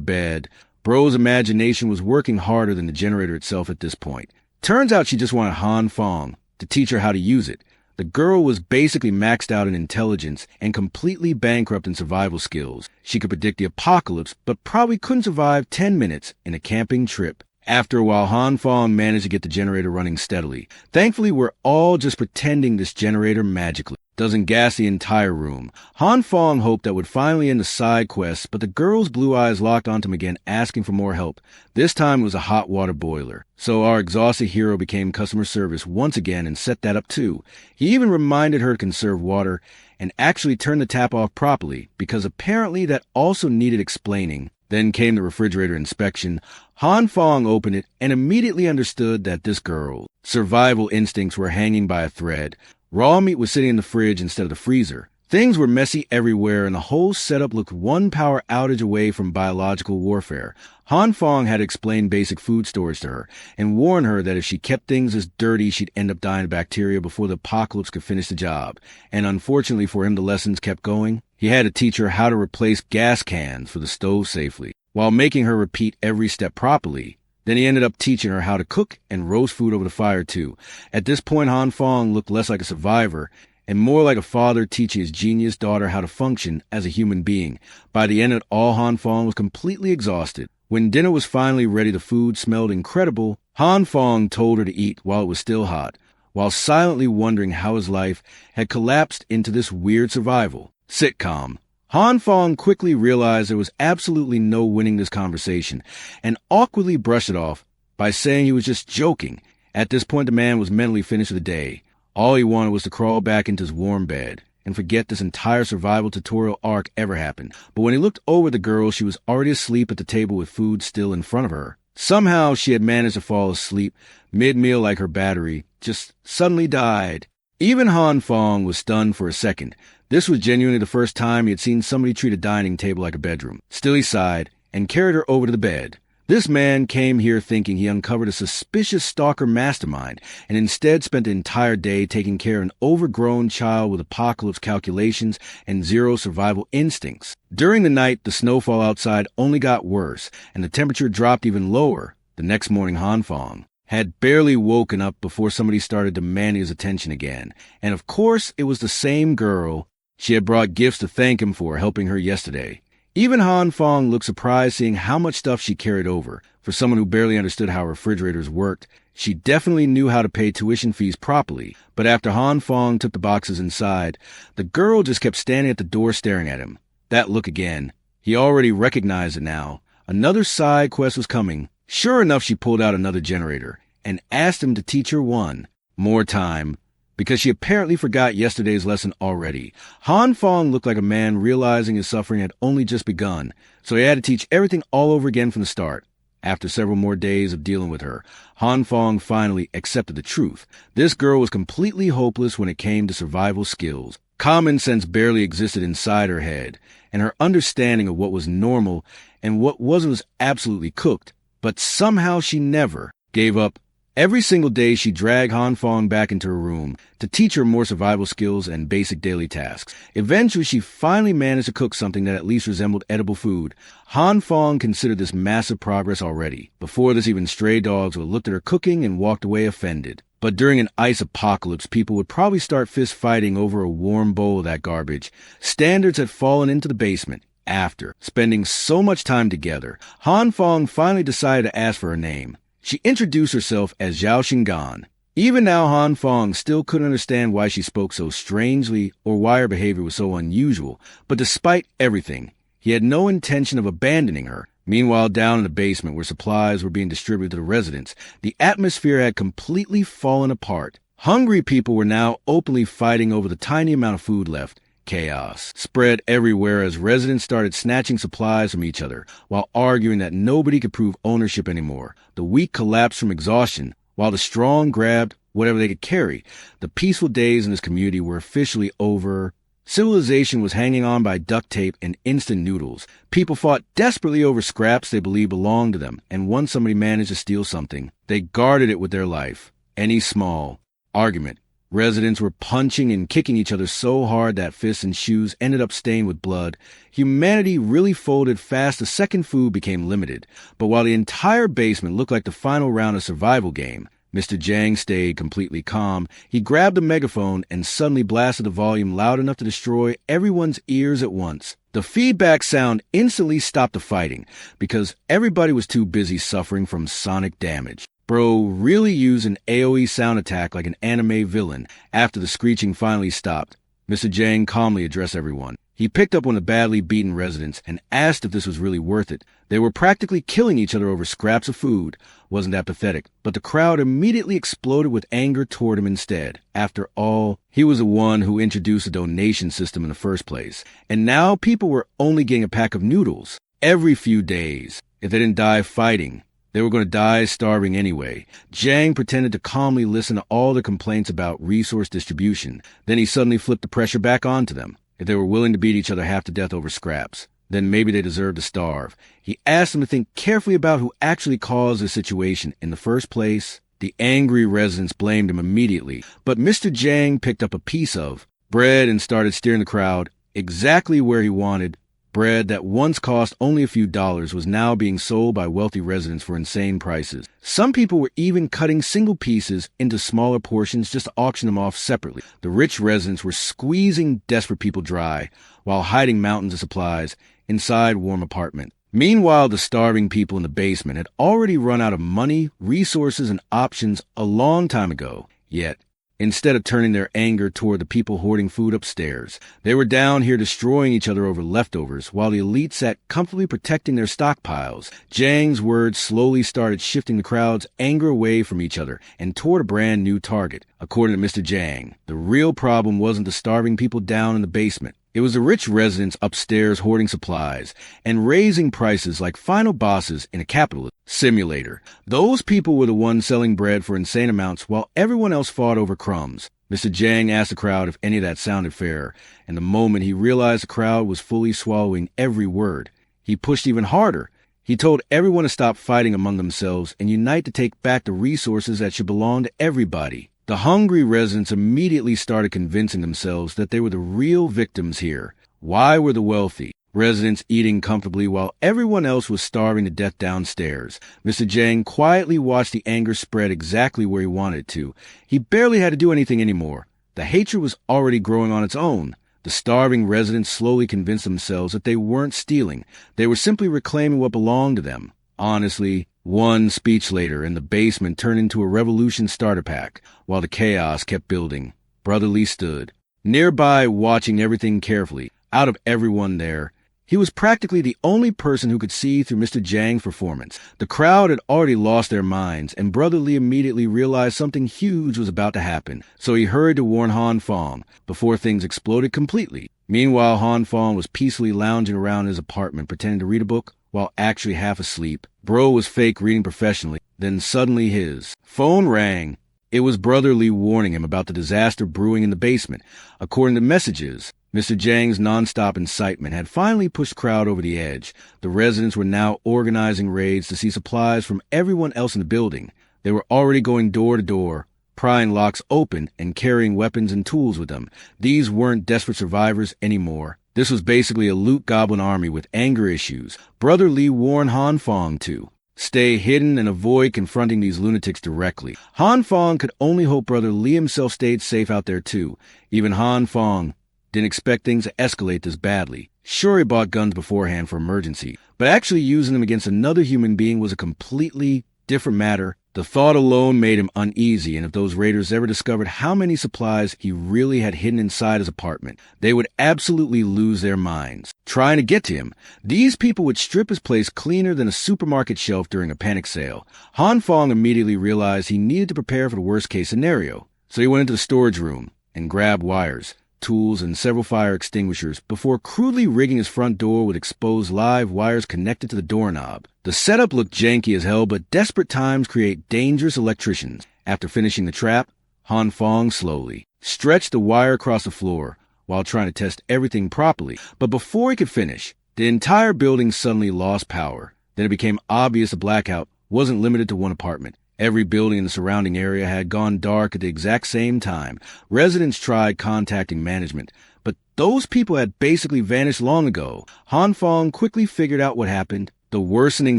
bed. Bro's imagination was working harder than the generator itself at this point. Turns out she just wanted Hanfang to teach her how to use it. The girl was basically maxed out in intelligence and completely bankrupt in survival skills. She could predict the apocalypse, but probably couldn't survive 10 minutes in a camping trip. After a while, Hanfang managed to get the generator running steadily. Thankfully, we're all just pretending this generator magically. doesn't gas the entire room. Han Fong hoped that would finally end the side quest, but the girl's blue eyes locked onto him again, asking for more help. This time it was a hot water boiler. So our exhausted hero became customer service once again and set that up too. He even reminded her to conserve water and actually turn the tap off properly, because apparently that also needed explaining. Then came the refrigerator inspection. Han Fong opened it and immediately understood that this girl's survival instincts were hanging by a thread. Raw meat was sitting in the fridge instead of the freezer. Things were messy everywhere, and the whole setup looked one power outage away from biological warfare. Han Fong had explained basic food storage to her and warned her that if she kept things as dirty, she'd end up dying of bacteria before the apocalypse could finish the job. And unfortunately for him, the lessons kept going. He had to teach her how to replace gas cans for the stove safely, while making her repeat every step properly. Then he ended up teaching her how to cook and roast food over the fire too. At this point, Han Fong looked less like a survivor and more like a father teaching his genius daughter how to function as a human being. By the end of it all, Han Fong was completely exhausted. When dinner was finally ready, the food smelled incredible. Han Fong told her to eat while it was still hot, while silently wondering how his life had collapsed into this weird survival sitcom. Han Fong quickly realized there was absolutely no winning this conversation and awkwardly brushed it off by saying he was just joking. At this point, the man was mentally finished for the day. All he wanted was to crawl back into his warm bed and forget this entire survival tutorial arc ever happened. But when he looked over at the girl, she was already asleep at the table with food still in front of her. Somehow she had managed to fall asleep mid-meal, like her battery just suddenly died. Even Han Fong was stunned for a second. This was genuinely the first time he had seen somebody treat a dining table like a bedroom. Still, he sighed and carried her over to the bed. This man came here thinking he uncovered a suspicious stalker mastermind, and instead spent the entire day taking care of an overgrown child with apocalypse calculations and zero survival instincts. During the night, the snowfall outside only got worse, and the temperature dropped even lower. The next morning, Han Fong had barely woken up before somebody started demanding his attention again. And of course, it was the same girl. She had brought gifts to thank him for helping her yesterday. Even Han Fong looked surprised seeing how much stuff she carried over. For someone who barely understood how refrigerators worked, she definitely knew how to pay tuition fees properly. But after Han Fong took the boxes inside, the girl just kept standing at the door staring at him. That look again. He already recognized it now. Another side quest was coming. Sure enough, she pulled out another generator and asked him to teach her one more time, because she apparently forgot yesterday's lesson already. Han Fong looked like a man realizing his suffering had only just begun, so he had to teach everything all over again from the start. After several more days of dealing with her, Han Fong finally accepted the truth. This girl was completely hopeless when it came to survival skills. Common sense barely existed inside her head, and her understanding of what was normal and what wasn't was absolutely cooked. But somehow she never gave up. Every single day, she dragged Han Fong back into her room to teach her more survival skills and basic daily tasks. Eventually, she finally managed to cook something that at least resembled edible food. Han Fong considered this massive progress already. Before this, even stray dogs would have looked at her cooking and walked away offended. But during an ice apocalypse, people would probably start fist fighting over a warm bowl of that garbage. Standards had fallen into the basement. After spending so much time together, Han Fong finally decided to ask for her name. She introduced herself as Zhao Xingan. Even now, Han Fong still couldn't understand why she spoke so strangely or why her behavior was so unusual. But despite everything, he had no intention of abandoning her. Meanwhile, down in the basement where supplies were being distributed to the residents, the atmosphere had completely fallen apart. Hungry people were now openly fighting over the tiny amount of food left. Chaos spread everywhere as residents started snatching supplies from each other while arguing that nobody could prove ownership anymore. The weak collapsed from exhaustion while the strong grabbed whatever they could carry. The peaceful days in this community were officially over. Civilization was hanging on by duct tape and instant noodles. People fought desperately over scraps they believed belonged to them, and once somebody managed to steal something, they guarded it with their life. Any small argument, residents were punching and kicking each other so hard that fists and shoes ended up stained with blood. Humanity really folded fast the second food became limited. But while the entire basement looked like the final round of survival game, Mr. Jang stayed completely calm. He grabbed a megaphone and suddenly blasted the volume loud enough to destroy everyone's ears at once. The feedback sound instantly stopped the fighting because everybody was too busy suffering from sonic damage. Bro really used an AoE sound attack like an anime villain. After the screeching finally stopped, Mr. Jang calmly addressed everyone. He picked up one of the badly beaten residents and asked if this was really worth it. They were practically killing each other over scraps of food. Wasn't that pathetic? But the crowd immediately exploded with anger toward him instead. After all, he was the one who introduced the donation system in the first place. And now people were only getting a pack of noodles every few days. If they didn't die fighting, they were going to die starving anyway. Jang pretended to calmly listen to all the complaints about resource distribution. Then he suddenly flipped the pressure back onto them. If they were willing to beat each other half to death over scraps, then maybe they deserved to starve. He asked them to think carefully about who actually caused the situation in the first place. The angry residents blamed him immediately, but Mr. Jang picked up a piece of bread and started steering the crowd exactly where he wanted. Bread that once cost only a few dollars was now being sold by wealthy residents for insane prices. Some people were even cutting single pieces into smaller portions just to auction them off separately. The rich residents were squeezing desperate people dry while hiding mountains of supplies inside warm apartments. Meanwhile, the starving people in the basement had already run out of money, resources, and options a long time ago. Yet, instead of turning their anger toward the people hoarding food upstairs, they were down here destroying each other over leftovers, while the elite sat comfortably protecting their stockpiles. Jang's words slowly started shifting the crowd's anger away from each other and toward a brand new target. According to Mr. Jang, the real problem wasn't the starving people down in the basement. It was the rich residents upstairs hoarding supplies and raising prices like final bosses in a capitalist simulator. Those people were the ones selling bread for insane amounts while everyone else fought over crumbs. Mr. Jang asked the crowd if any of that sounded fair, and the moment he realized the crowd was fully swallowing every word, he pushed even harder. He told everyone to stop fighting among themselves and unite to take back the resources that should belong to everybody. The hungry residents immediately started convincing themselves that they were the real victims here. Why were the wealthy residents eating comfortably while everyone else was starving to death downstairs? Mr. Jang quietly watched the anger spread exactly where he wanted it to. He barely had to do anything anymore. The hatred was already growing on its own. The starving residents slowly convinced themselves that they weren't stealing. They were simply reclaiming what belonged to them. Honestly, one speech later, and the basement turned into a revolution starter pack. While the chaos kept building, Brother Lee stood nearby watching everything carefully. Out of everyone there, he was practically the only person who could see through Mr. Jang's performance. The crowd had already lost their minds, and Brother Lee immediately realized something huge was about to happen. So he hurried to warn Han Fong before things exploded completely. Meanwhile, Han Fong was peacefully lounging around his apartment pretending to read a book while actually half asleep. Bro was fake reading professionally. Then suddenly his phone rang. It was Brother Lee warning him about the disaster brewing in the basement. According to messages, Mr. Jang's nonstop incitement had finally pushed the crowd over the edge. The residents were now organizing raids to see supplies from everyone else in the building. They were already going door to door, prying locks open and carrying weapons and tools with them. These weren't desperate survivors anymore. This was basically a loot goblin army with anger issues. Brother Lee warned Han Fong to stay hidden and avoid confronting these lunatics directly. Han Fong could only hope Brother Lee himself stayed safe out there too. Even Han Fong didn't expect things to escalate this badly. Sure, he bought guns beforehand for emergency, but actually using them against another human being was a completely different matter. The thought alone made him uneasy, and if those raiders ever discovered how many supplies he really had hidden inside his apartment, they would absolutely lose their minds. Trying to get to him, these people would strip his place cleaner than a supermarket shelf during a panic sale. Han Fong immediately realized he needed to prepare for the worst-case scenario, so he went into the storage room and grabbed wires, tools, and several fire extinguishers before crudely rigging his front door with exposed live wires connected to the doorknob. The setup looked janky as hell, but desperate times create dangerous electricians. After finishing the trap, Han Fong slowly stretched the wire across the floor while trying to test everything properly. But before he could finish, the entire building suddenly lost power. Then it became obvious the blackout wasn't limited to one apartment. Every building in the surrounding area had gone dark at the exact same time. Residents tried contacting management, but those people had basically vanished long ago. Han Fong quickly figured out what happened. The worsening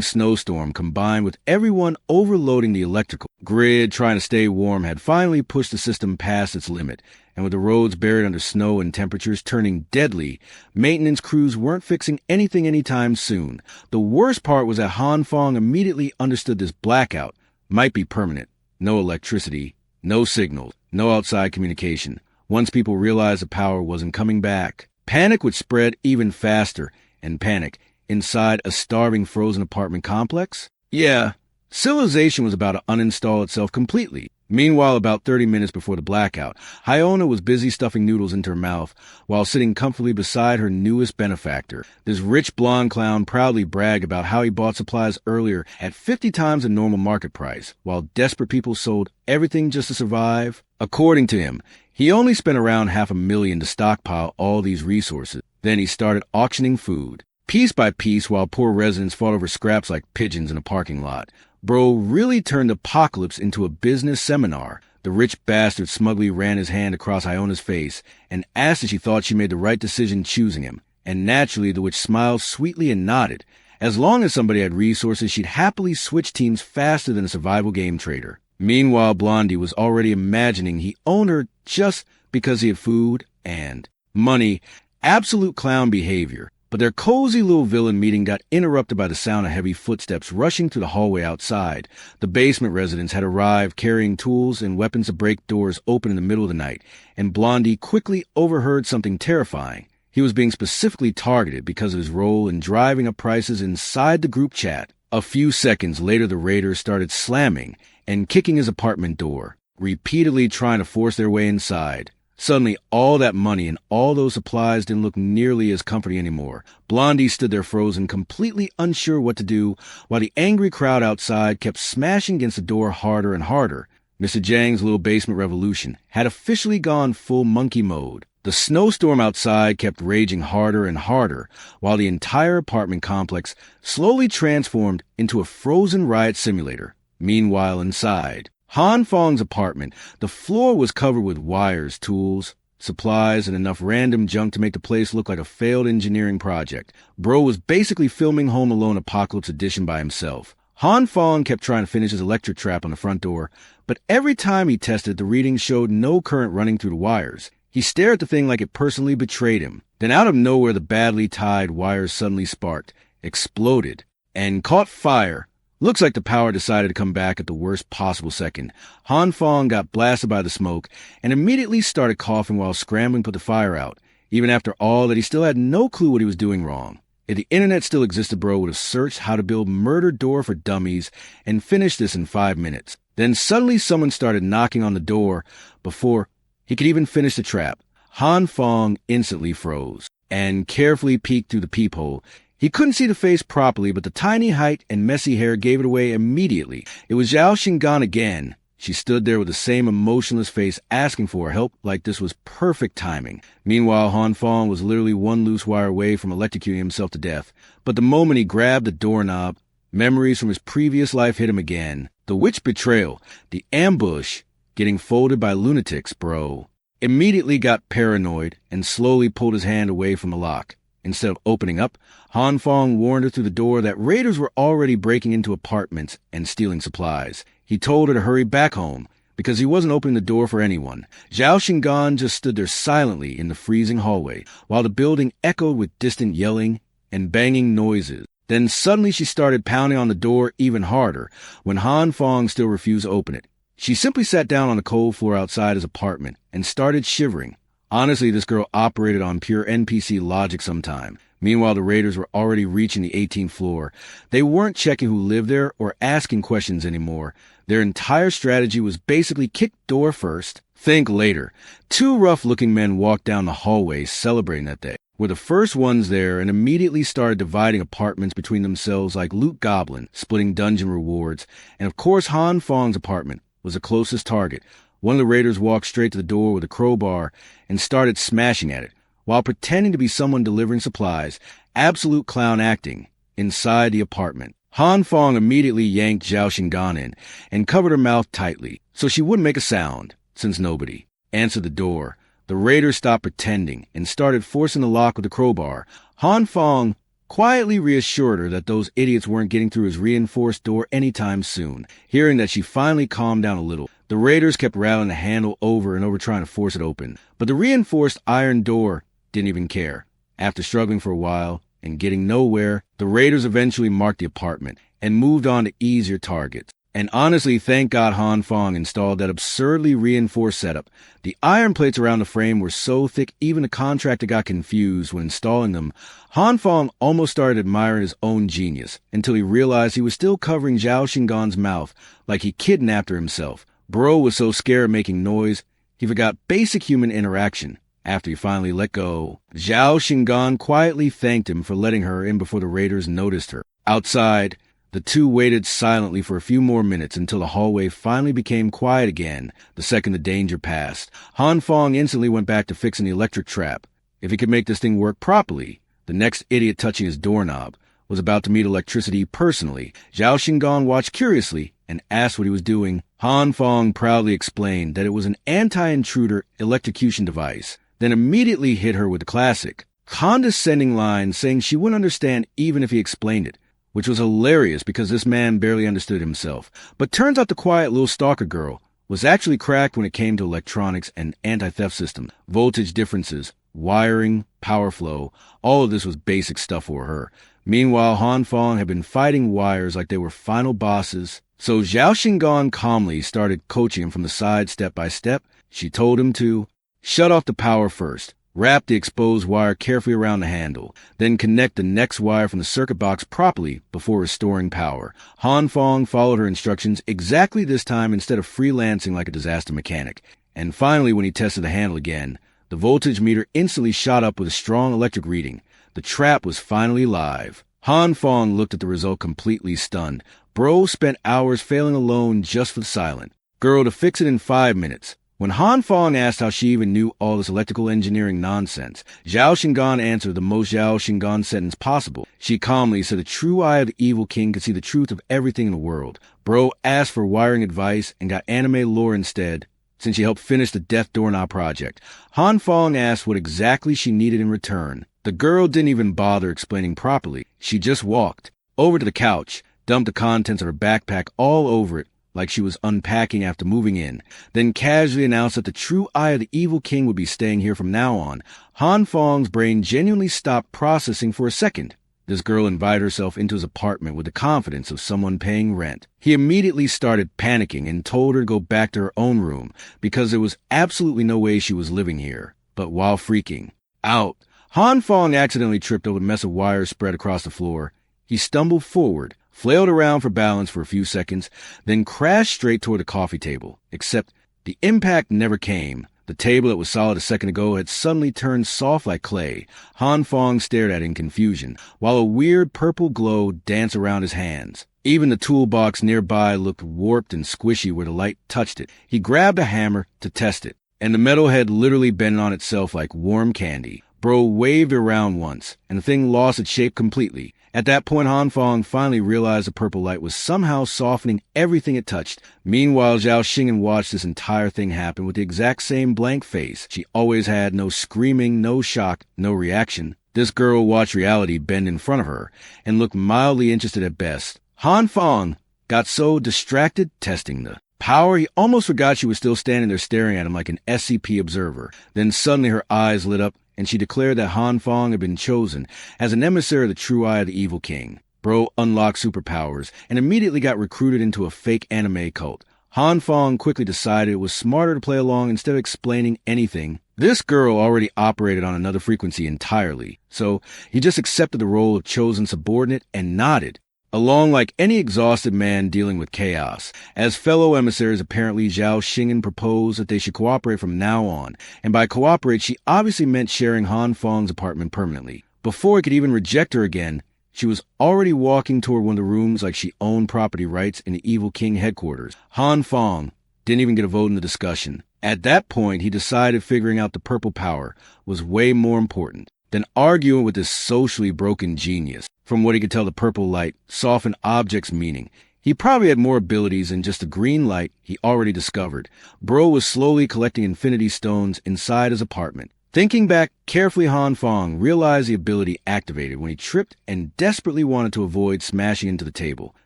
snowstorm combined with everyone overloading the electrical grid trying to stay warm had finally pushed the system past its limit. And with the roads buried under snow and temperatures turning deadly, maintenance crews weren't fixing anything anytime soon. The worst part was that Han Fong immediately understood this blackout might be permanent. No electricity, no signals, no outside communication. once people realized the power wasn't coming back. Panic would spread even faster, and panic inside a starving frozen apartment complex? Yeah, civilization was about to uninstall itself completely. Meanwhile, about 30 minutes before the blackout, Hyona was busy stuffing noodles into her mouth while sitting comfortably beside her newest benefactor. This rich blonde clown proudly bragged about how he bought supplies earlier at 50 times the normal market price, while desperate people sold everything just to survive. According to him, he only spent around $500,000 to stockpile all these resources. Then he started auctioning food. Piece by piece, while poor residents fought over scraps like pigeons in a parking lot. Bro really turned Apocalypse into a business seminar. The rich bastard smugly ran his hand across Iona's face and asked if she thought she made the right decision choosing him. And naturally, the witch smiled sweetly and nodded. As long as somebody had resources, she'd happily switch teams faster than a survival game trader. Meanwhile, Blondie was already imagining he owned her just because he had food and money. Absolute clown behavior. But their cozy little villain meeting got interrupted by the sound of heavy footsteps rushing through the hallway outside. The basement residents had arrived carrying tools and weapons to break doors open in the middle of the night, and Blondie quickly overheard something terrifying. He was being specifically targeted because of his role in driving up prices inside the group chat. A few seconds later, the raiders started slamming and kicking his apartment door, repeatedly trying to force their way inside. Suddenly, all that money and all those supplies didn't look nearly as comforting anymore. Blondie stood there frozen, completely unsure what to do, while the angry crowd outside kept smashing against the door harder and harder. Mr. Jang's little basement revolution had officially gone full monkey mode. The snowstorm outside kept raging harder and harder, while the entire apartment complex slowly transformed into a frozen riot simulator. Meanwhile, inside Han Fong's apartment, the floor was covered with wires, tools, supplies, and enough random junk to make the place look like a failed engineering project. Bro was basically filming Home Alone Apocalypse Edition by himself. Han Fong kept trying to finish his electric trap on the front door, but every time he tested, the readings showed no current running through the wires. He stared at the thing like it personally betrayed him. Then out of nowhere, the badly tied wires suddenly sparked, exploded, and caught fire. Looks like the power decided to come back at the worst possible second. Han Fong got blasted by the smoke and immediately started coughing while scrambling to put the fire out. Even after all that, he still had no clue what he was doing wrong. If the internet still existed, bro would have searched how to build murder door for dummies and finished this in 5 minutes. Then suddenly someone started knocking on the door before he could even finish the trap. Han Fong instantly froze and carefully peeked through the peephole. He couldn't see the face properly, but the tiny height and messy hair gave it away immediately. It was Zhao Xingan again. She stood there with the same emotionless face, asking for her help like this was perfect timing. Meanwhile, Han Fong was literally one loose wire away from electrocuting himself to death. But the moment he grabbed the doorknob, memories from his previous life hit him again. The witch betrayal, the ambush, getting folded by lunatics, bro. Immediately got paranoid and slowly pulled his hand away from the lock. Instead of opening up, Han Fong warned her through the door that raiders were already breaking into apartments and stealing supplies. He told her to hurry back home because he wasn't opening the door for anyone. Zhao Xingan just stood there silently in the freezing hallway while the building echoed with distant yelling and banging noises. Then suddenly she started pounding on the door even harder when Han Fong still refused to open it. She simply sat down on the cold floor outside his apartment and started shivering. Honestly, this girl operated on pure NPC logic sometime. Meanwhile, the raiders were already reaching the 18th floor. They weren't checking who lived there or asking questions anymore. Their entire strategy was basically kick door first, think later. Two rough-looking men walked down the hallway celebrating that they were the first ones there and immediately started dividing apartments between themselves like Loot Goblin, splitting dungeon rewards. And of course, Han Fong's apartment was the closest target. One of the raiders walked straight to the door with a crowbar and started smashing at it, while pretending to be someone delivering supplies, absolute clown acting, inside the apartment. Han Fong immediately yanked Zhao Xingan in and covered her mouth tightly, so she wouldn't make a sound, since nobody answered the door. The raiders stopped pretending and started forcing the lock with the crowbar. Han Fong quietly reassured her that those idiots weren't getting through his reinforced door anytime soon. Hearing that, she finally calmed down a little. The raiders kept rattling the handle over and over trying to force it open, but the reinforced iron door didn't even care. After struggling for a while and getting nowhere, the raiders eventually marked the apartment and moved on to easier targets. And honestly, thank God Han Fong installed that absurdly reinforced setup. The iron plates around the frame were so thick even the contractor got confused when installing them. Han Fong almost started admiring his own genius, until he realized he was still covering Zhao Xingan's mouth like he kidnapped her himself. Bro was so scared of making noise, he forgot basic human interaction. After he finally let go, Zhao Xingan quietly thanked him for letting her in before the raiders noticed her. Outside, the two waited silently for a few more minutes until the hallway finally became quiet again the second the danger passed. Han Fong instantly went back to fixing the electric trap. If he could make this thing work properly, the next idiot touching his doorknob was about to meet electricity personally. Zhao Xingan watched curiously and asked what he was doing. Han Fong proudly explained that it was an anti-intruder electrocution device, then immediately hit her with the classic, condescending line saying she wouldn't understand even if he explained it, which was hilarious because this man barely understood himself. But turns out the quiet little stalker girl was actually cracked when it came to electronics and anti-theft systems, voltage differences, wiring, power flow. All of this was basic stuff for her. Meanwhile, Han Fong had been fighting wires like they were final bosses. So Zhao Xingan calmly started coaching him from the side step by step. She told him to shut off the power first, wrap the exposed wire carefully around the handle, then connect the next wire from the circuit box properly before restoring power. Han Fong followed her instructions exactly this time instead of freelancing like a disaster mechanic. And finally, when he tested the handle again, the voltage meter instantly shot up with a strong electric reading. The trap was finally live. Han Fong looked at the result completely stunned. Bro spent hours failing alone just for the silent girl to fix it in 5 minutes. When Han Fong asked how she even knew all this electrical engineering nonsense, Zhao Xingan answered the most Zhao Xingan sentence possible. She calmly said the true eye of the evil king could see the truth of everything in the world. Bro asked for wiring advice and got anime lore instead, since she helped finish the Death Doorknob project. Han Fong asked what exactly she needed in return. The girl didn't even bother explaining properly. She just walked over to the couch, dumped the contents of her backpack all over it, like she was unpacking after moving in, then casually announced that the true eye of the evil king would be staying here from now on. Han Fong's brain genuinely stopped processing for a second. This girl invited herself into his apartment with the confidence of someone paying rent. He immediately started panicking and told her to go back to her own room because there was absolutely no way she was living here. But while freaking out, Han Fong accidentally tripped over a mess of wires spread across the floor. He stumbled forward, flailed around for balance for a few seconds, then crashed straight toward the coffee table. Except the impact never came. The table that was solid a second ago had suddenly turned soft like clay. Han Fong stared at it in confusion, while a weird purple glow danced around his hands. Even the toolbox nearby looked warped and squishy where the light touched it. He grabbed a hammer to test it, and the metal had literally bent on itself like warm candy. Bro waved it around once, and the thing lost its shape completely. At that point, Han Fong finally realized the purple light was somehow softening everything it touched. Meanwhile, Zhao Xingen watched this entire thing happen with the exact same blank face she always had. No screaming, no shock, no reaction. This girl watched reality bend in front of her and looked mildly interested at best. Han Fong got so distracted testing the power, he almost forgot she was still standing there staring at him like an SCP observer. Then suddenly her eyes lit up, and she declared that Han Fong had been chosen as an emissary of the true eye of the evil king. Bro unlocked superpowers and immediately got recruited into a fake anime cult. Han Fong quickly decided it was smarter to play along instead of explaining anything. This girl already operated on another frequency entirely, so he just accepted the role of chosen subordinate and nodded, along like any exhausted man dealing with chaos. As fellow emissaries, apparently Zhao Xingen proposed that they should cooperate from now on, and by cooperate she obviously meant sharing Han Fong's apartment permanently. Before he could even reject her again, she was already walking toward one of the rooms like she owned property rights in the Evil King headquarters. Han Fong didn't even get a vote in the discussion. At that point, he decided figuring out the purple power was way more important than arguing with this socially broken genius. From what he could tell, the purple light softened objects' meaning. He probably had more abilities than just the green light he already discovered. Bro was slowly collecting infinity stones inside his apartment. Thinking back carefully, Han Fong realized the ability activated when he tripped and desperately wanted to avoid smashing into the table.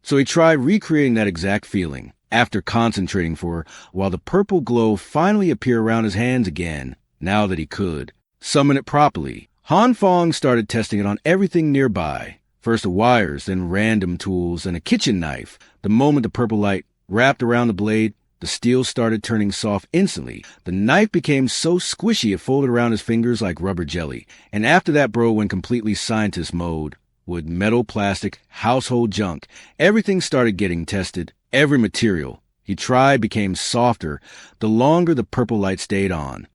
So he tried recreating that exact feeling. After concentrating for a while, the purple glow finally appeared around his hands again. Now that he could summon it properly, Han Fong started testing it on everything nearby. First the wires, then random tools, and a kitchen knife. The moment the purple light wrapped around the blade, the steel started turning soft instantly. The knife became so squishy it folded around his fingers like rubber jelly. And after that, bro went completely scientist mode. With metal, plastic, household junk, everything started getting tested. Every material he tried became softer the longer the purple light stayed on.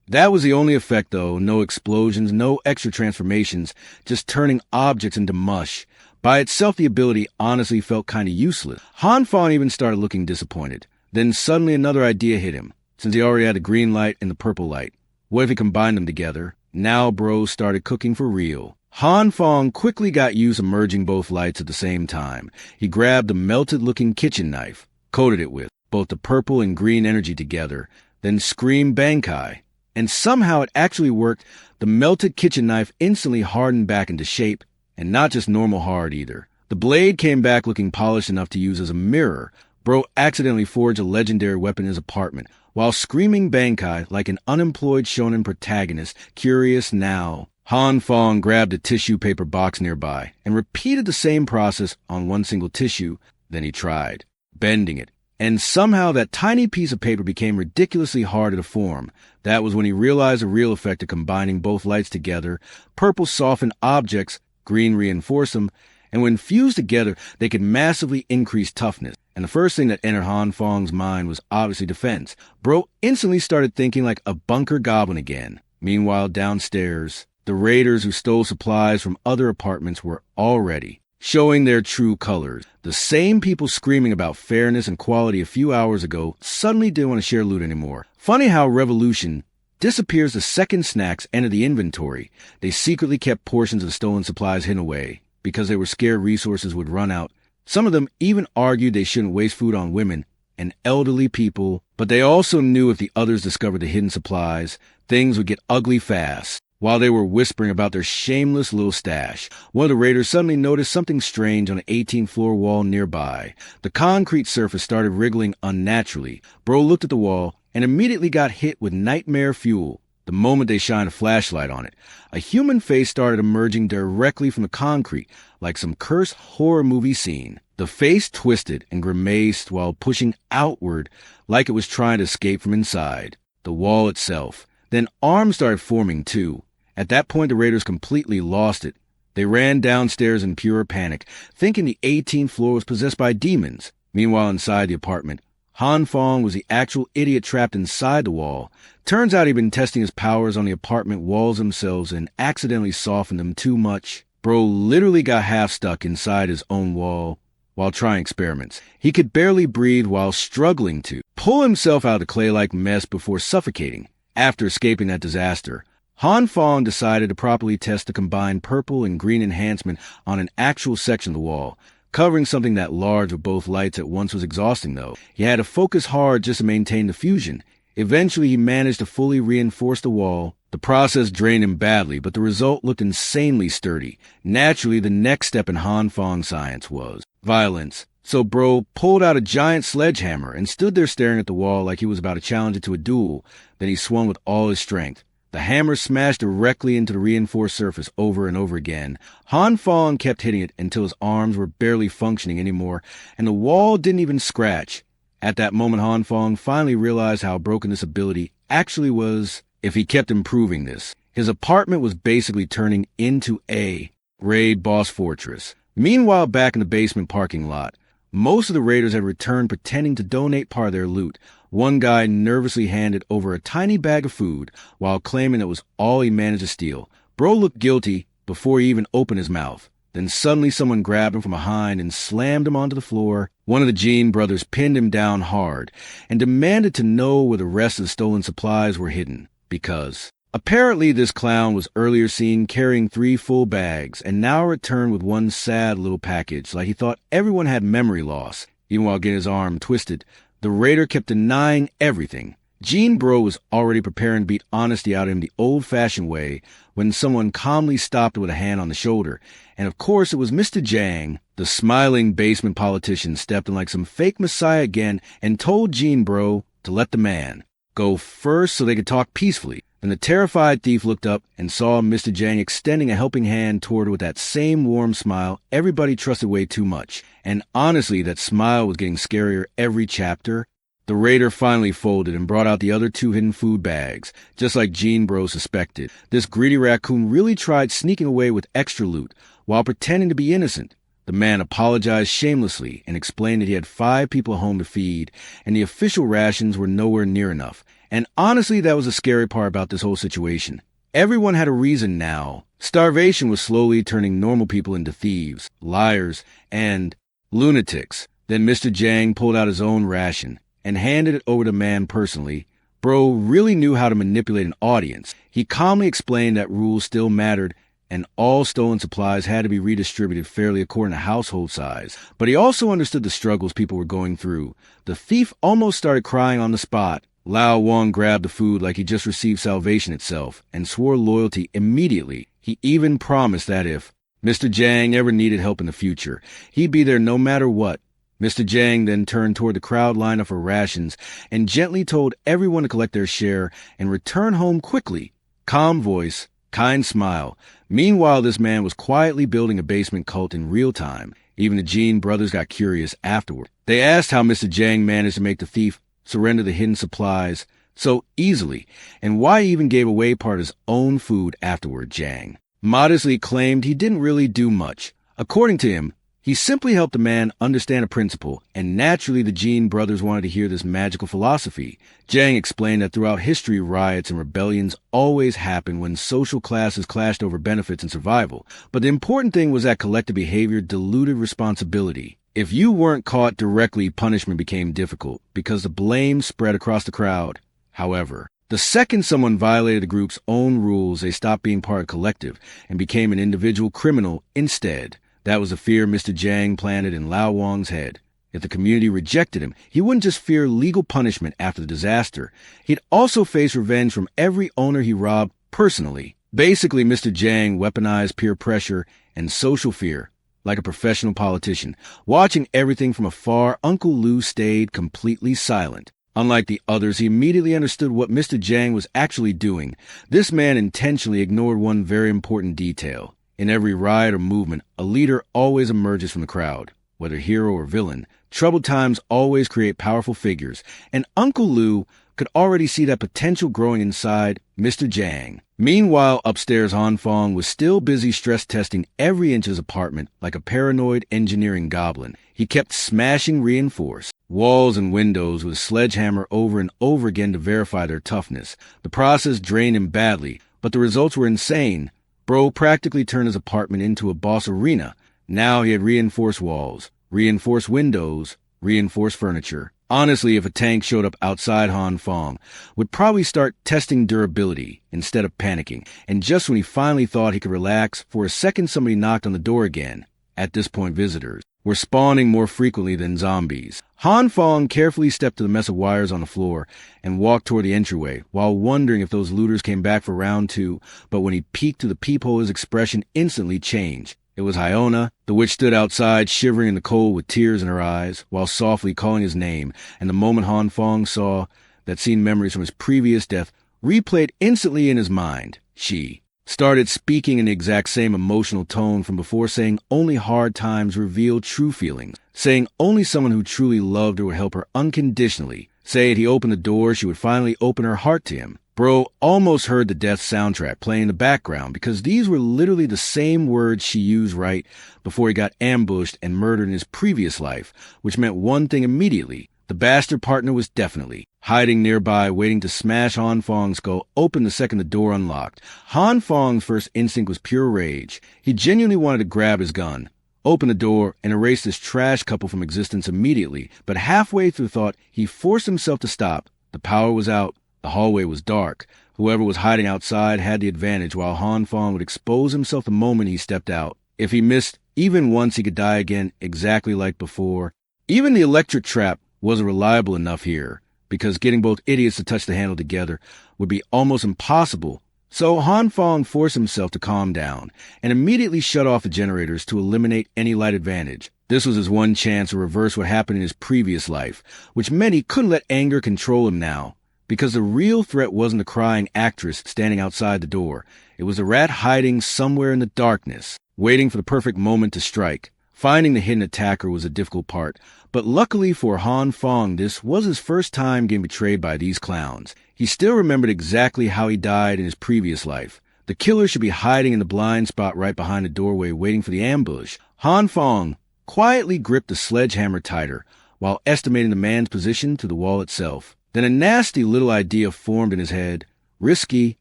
That was the only effect, though. No explosions, no extra transformations, just turning objects into mush. By itself, the ability honestly felt kind of useless. Han Fong even started looking disappointed. Then suddenly another idea hit him, since he already had the green light and the purple light. What if he combined them together? Now bro started cooking for real. Han Fong quickly got used to merging both lights at the same time. He grabbed a melted-looking kitchen knife, coated it with both the purple and green energy together, then screamed Bankai. And somehow it actually worked. The melted kitchen knife instantly hardened back into shape, and not just normal hard either. The blade came back looking polished enough to use as a mirror. Bro accidentally forged a legendary weapon in his apartment, while screaming Bankai like an unemployed Shounen protagonist, curious now. Han Fong grabbed a tissue paper box nearby and repeated the same process on one single tissue. Then he tried, bending it, and somehow that tiny piece of paper became ridiculously hard to form. That was when he realized the real effect of combining both lights together. Purple softened objects, green reinforced them, and when fused together, they could massively increase toughness. And the first thing that entered Han Fong's mind was obviously defense. Bro instantly started thinking like a bunker goblin again. Meanwhile, downstairs, the raiders who stole supplies from other apartments were already showing their true colors. The same people screaming about fairness and quality a few hours ago suddenly didn't want to share loot anymore. Funny how revolution disappears the second snacks enter the inventory. They secretly kept portions of the stolen supplies hidden away because they were scared resources would run out. Some of them even argued they shouldn't waste food on women and elderly people, but they also knew if the others discovered the hidden supplies, things would get ugly fast. While they were whispering about their shameless little stash, one of the raiders suddenly noticed something strange on the 18th floor wall nearby. The concrete surface started wriggling unnaturally. Bro looked at the wall and immediately got hit with nightmare fuel the moment they shined a flashlight on it. A human face started emerging directly from the concrete, like some cursed horror movie scene. The face twisted and grimaced while pushing outward like it was trying to escape from inside the wall itself. Then arms started forming too. At that point, the raiders completely lost it. They ran downstairs in pure panic, thinking the 18th floor was possessed by demons. Meanwhile, inside the apartment, Han Fong was the actual idiot trapped inside the wall. Turns out he'd been testing his powers on the apartment walls themselves and accidentally softened them too much. Bro literally got half stuck inside his own wall while trying experiments. He could barely breathe while struggling to pull himself out of the clay-like mess before suffocating. After escaping that disaster, Han Fong decided to properly test the combined purple and green enhancement on an actual section of the wall. Covering something that large with both lights at once was exhausting, though. He had to focus hard just to maintain the fusion. Eventually, he managed to fully reinforce the wall. The process drained him badly, but the result looked insanely sturdy. Naturally, the next step in Han Fong science was violence. So bro pulled out a giant sledgehammer and stood there staring at the wall like he was about to challenge it to a duel. Then he swung with all his strength. The hammer smashed directly into the reinforced surface over and over again. Han Fong kept hitting it until his arms were barely functioning anymore, and the wall didn't even scratch. At that moment, Han Fong finally realized how broken this ability actually was. If he kept improving this, his apartment was basically turning into a raid boss fortress. Meanwhile, back in the basement parking lot, most of the raiders had returned pretending to donate part of their loot. One guy nervously handed over a tiny bag of food while claiming that was all he managed to steal. Bro looked guilty before he even opened his mouth. Then suddenly someone grabbed him from behind and slammed him onto the floor. One of the Jean brothers pinned him down hard and demanded to know where the rest of the stolen supplies were hidden. Because apparently this clown was earlier seen carrying 3 full bags and now returned with one sad little package, like he thought everyone had memory loss. Even while getting his arm twisted, the raider kept denying everything. Jean Bro was already preparing to beat honesty out of him the old-fashioned way when someone calmly stopped with a hand on the shoulder. And of course it was Mr. Jang. The smiling basement politician stepped in like some fake messiah again and told Jean Bro to let the man go first so they could talk peacefully. Then the terrified thief looked up and saw Mr. Jang extending a helping hand toward her with that same warm smile everybody trusted way too much. And honestly, that smile was getting scarier every chapter. The raider finally folded and brought out the other 2 hidden food bags, just like Gene Bro suspected. This greedy raccoon really tried sneaking away with extra loot while pretending to be innocent. The man apologized shamelessly and explained that he had 5 people at home to feed, and the official rations were nowhere near enough. And honestly, that was the scary part about this whole situation. Everyone had a reason now. Starvation was slowly turning normal people into thieves, liars, and lunatics. Then Mr. Jang pulled out his own ration and handed it over to the man personally. Bro really knew how to manipulate an audience. He calmly explained that rules still mattered and all stolen supplies had to be redistributed fairly according to household size. But he also understood the struggles people were going through. The thief almost started crying on the spot. Lao Wang grabbed the food like he just received salvation itself and swore loyalty immediately. He even promised that if Mr. Jang ever needed help in the future, he'd be there no matter what. Mr. Jang then turned toward the crowd lined up for rations and gently told everyone to collect their share and return home quickly. Calm voice, kind smile. Meanwhile, this man was quietly building a basement cult in real time. Even the Jean brothers got curious afterward. They asked how Mr. Jang managed to make the thief surrender the hidden supplies so easily, and why he even gave away part of his own food afterward. Jang modestly claimed he didn't really do much. According to him, he simply helped the man understand a principle, and naturally the Jean brothers wanted to hear this magical philosophy. Jang explained that throughout history, riots and rebellions always happen when social classes clashed over benefits and survival. But the important thing was that collective behavior diluted responsibility. If you weren't caught directly, punishment became difficult because the blame spread across the crowd. However, the second someone violated the group's own rules, they stopped being part of the collective and became an individual criminal instead. That was the fear Mr. Jang planted in Lao Wang's head. If the community rejected him, he wouldn't just fear legal punishment after the disaster. He'd also face revenge from every owner he robbed personally. Basically, Mr. Jang weaponized peer pressure and social fear like a professional politician. Watching everything from afar, Uncle Lou stayed completely silent. Unlike the others, he immediately understood what Mr. Jang was actually doing. This man intentionally ignored one very important detail. In every riot or movement, a leader always emerges from the crowd. Whether hero or villain, troubled times always create powerful figures, and Uncle Lou could already see that potential growing inside Mr. Jang. Meanwhile, upstairs, Han Fong was still busy stress-testing every inch of his apartment like a paranoid engineering goblin. He kept smashing reinforced walls and windows with a sledgehammer over and over again to verify their toughness. The process drained him badly, but the results were insane. Bro practically turned his apartment into a boss arena. Now he had reinforced walls, reinforced windows, reinforced furniture. Honestly, if a tank showed up outside, Han Fong would probably start testing durability instead of panicking. And just when he finally thought he could relax, for a second somebody knocked on the door again. At this point, visitors were spawning more frequently than zombies. Han Fong carefully stepped to the mess of wires on the floor and walked toward the entryway, while wondering if those looters came back for round 2. But when he peeked through the peephole, his expression instantly changed. It was Hyona. The witch stood outside, shivering in the cold with tears in her eyes, while softly calling his name. And the moment Han Fong saw that scene, memories from his previous death replayed instantly in his mind. She started speaking in the exact same emotional tone from before, saying only hard times reveal true feelings, saying only someone who truly loved her would help her unconditionally. Say he opened the door, she would finally open her heart to him. Bro almost heard the death soundtrack playing in the background, because these were literally the same words she used right before he got ambushed and murdered in his previous life, which meant one thing immediately. The bastard partner was definitely hiding nearby, waiting to smash Han Fong's skull open the second the door unlocked. Han Fong's first instinct was pure rage. He genuinely wanted to grab his gun, open the door, and erase this trash couple from existence immediately. But halfway through thought, he forced himself to stop. The power was out. The hallway was dark. Whoever was hiding outside had the advantage, while Han Fong would expose himself the moment he stepped out. If he missed even once, he could die again, exactly like before. Even the electric trap wasn't reliable enough here, because getting both idiots to touch the handle together would be almost impossible. So Han Fong forced himself to calm down and immediately shut off the generators to eliminate any light advantage. This was his one chance to reverse what happened in his previous life, which meant he couldn't let anger control him now. because the real threat wasn't the crying actress standing outside the door. It was a rat hiding somewhere in the darkness, waiting for the perfect moment to strike. Finding the hidden attacker was a difficult part, but luckily for Han Fong, this was his first time getting betrayed by these clowns. He still remembered exactly how he died in his previous life. The killer should be hiding in the blind spot right behind the doorway waiting for the ambush. Han Fong quietly gripped the sledgehammer tighter, while estimating the man's position to the wall itself. Then a nasty little idea formed in his head. Risky,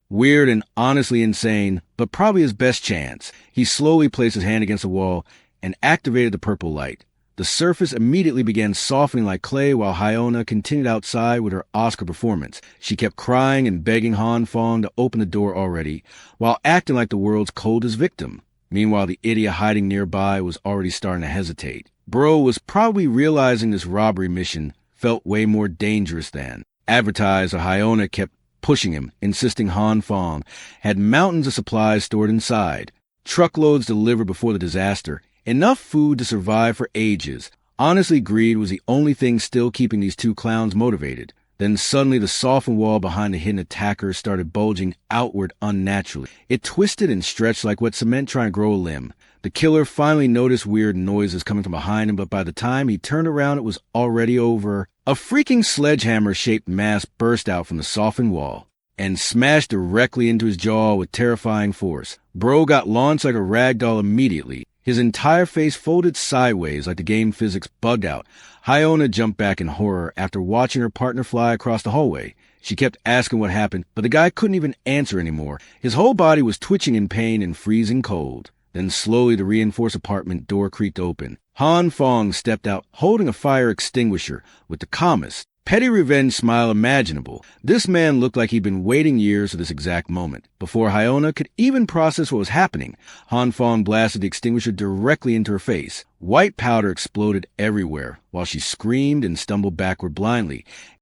weird, and honestly insane, but probably his best chance. He slowly placed his hand against the wall and activated the purple light. The surface immediately began softening like clay while Hyona continued outside with her Oscar performance. She kept crying and begging Han Fong to open the door already, while acting like the world's coldest victim. Meanwhile, the idiot hiding nearby was already starting to hesitate. Bro was probably realizing this robbery mission felt way more dangerous than advertised, or Hyona kept pushing him, insisting Han Fong had mountains of supplies stored inside, truckloads delivered before the disaster, enough food to survive for ages. Honestly, greed was the only thing still keeping these two clowns motivated. Then suddenly the softened wall behind the hidden attacker started bulging outward unnaturally. It twisted and stretched like wet cement trying to grow a limb. The killer finally noticed weird noises coming from behind him, but by the time he turned around, it was already over. A freaking sledgehammer-shaped mass burst out from the softened wall and smashed directly into his jaw with terrifying force. Bro got launched like a rag doll immediately. His entire face folded sideways like the game physics bugged out. Hyona jumped back in horror after watching her partner fly across the hallway. She kept asking what happened, but the guy couldn't even answer anymore. His whole body was twitching in pain and freezing cold. Then slowly the reinforced apartment door creaked open. Han Fong stepped out, holding a fire extinguisher with the calmest, petty revenge smile imaginable. This man looked like he'd been waiting years for this exact moment. Before Hyona could even process what was happening, Han Fong blasted the extinguisher directly into her face. White powder exploded everywhere, while she screamed and stumbled backward blindly.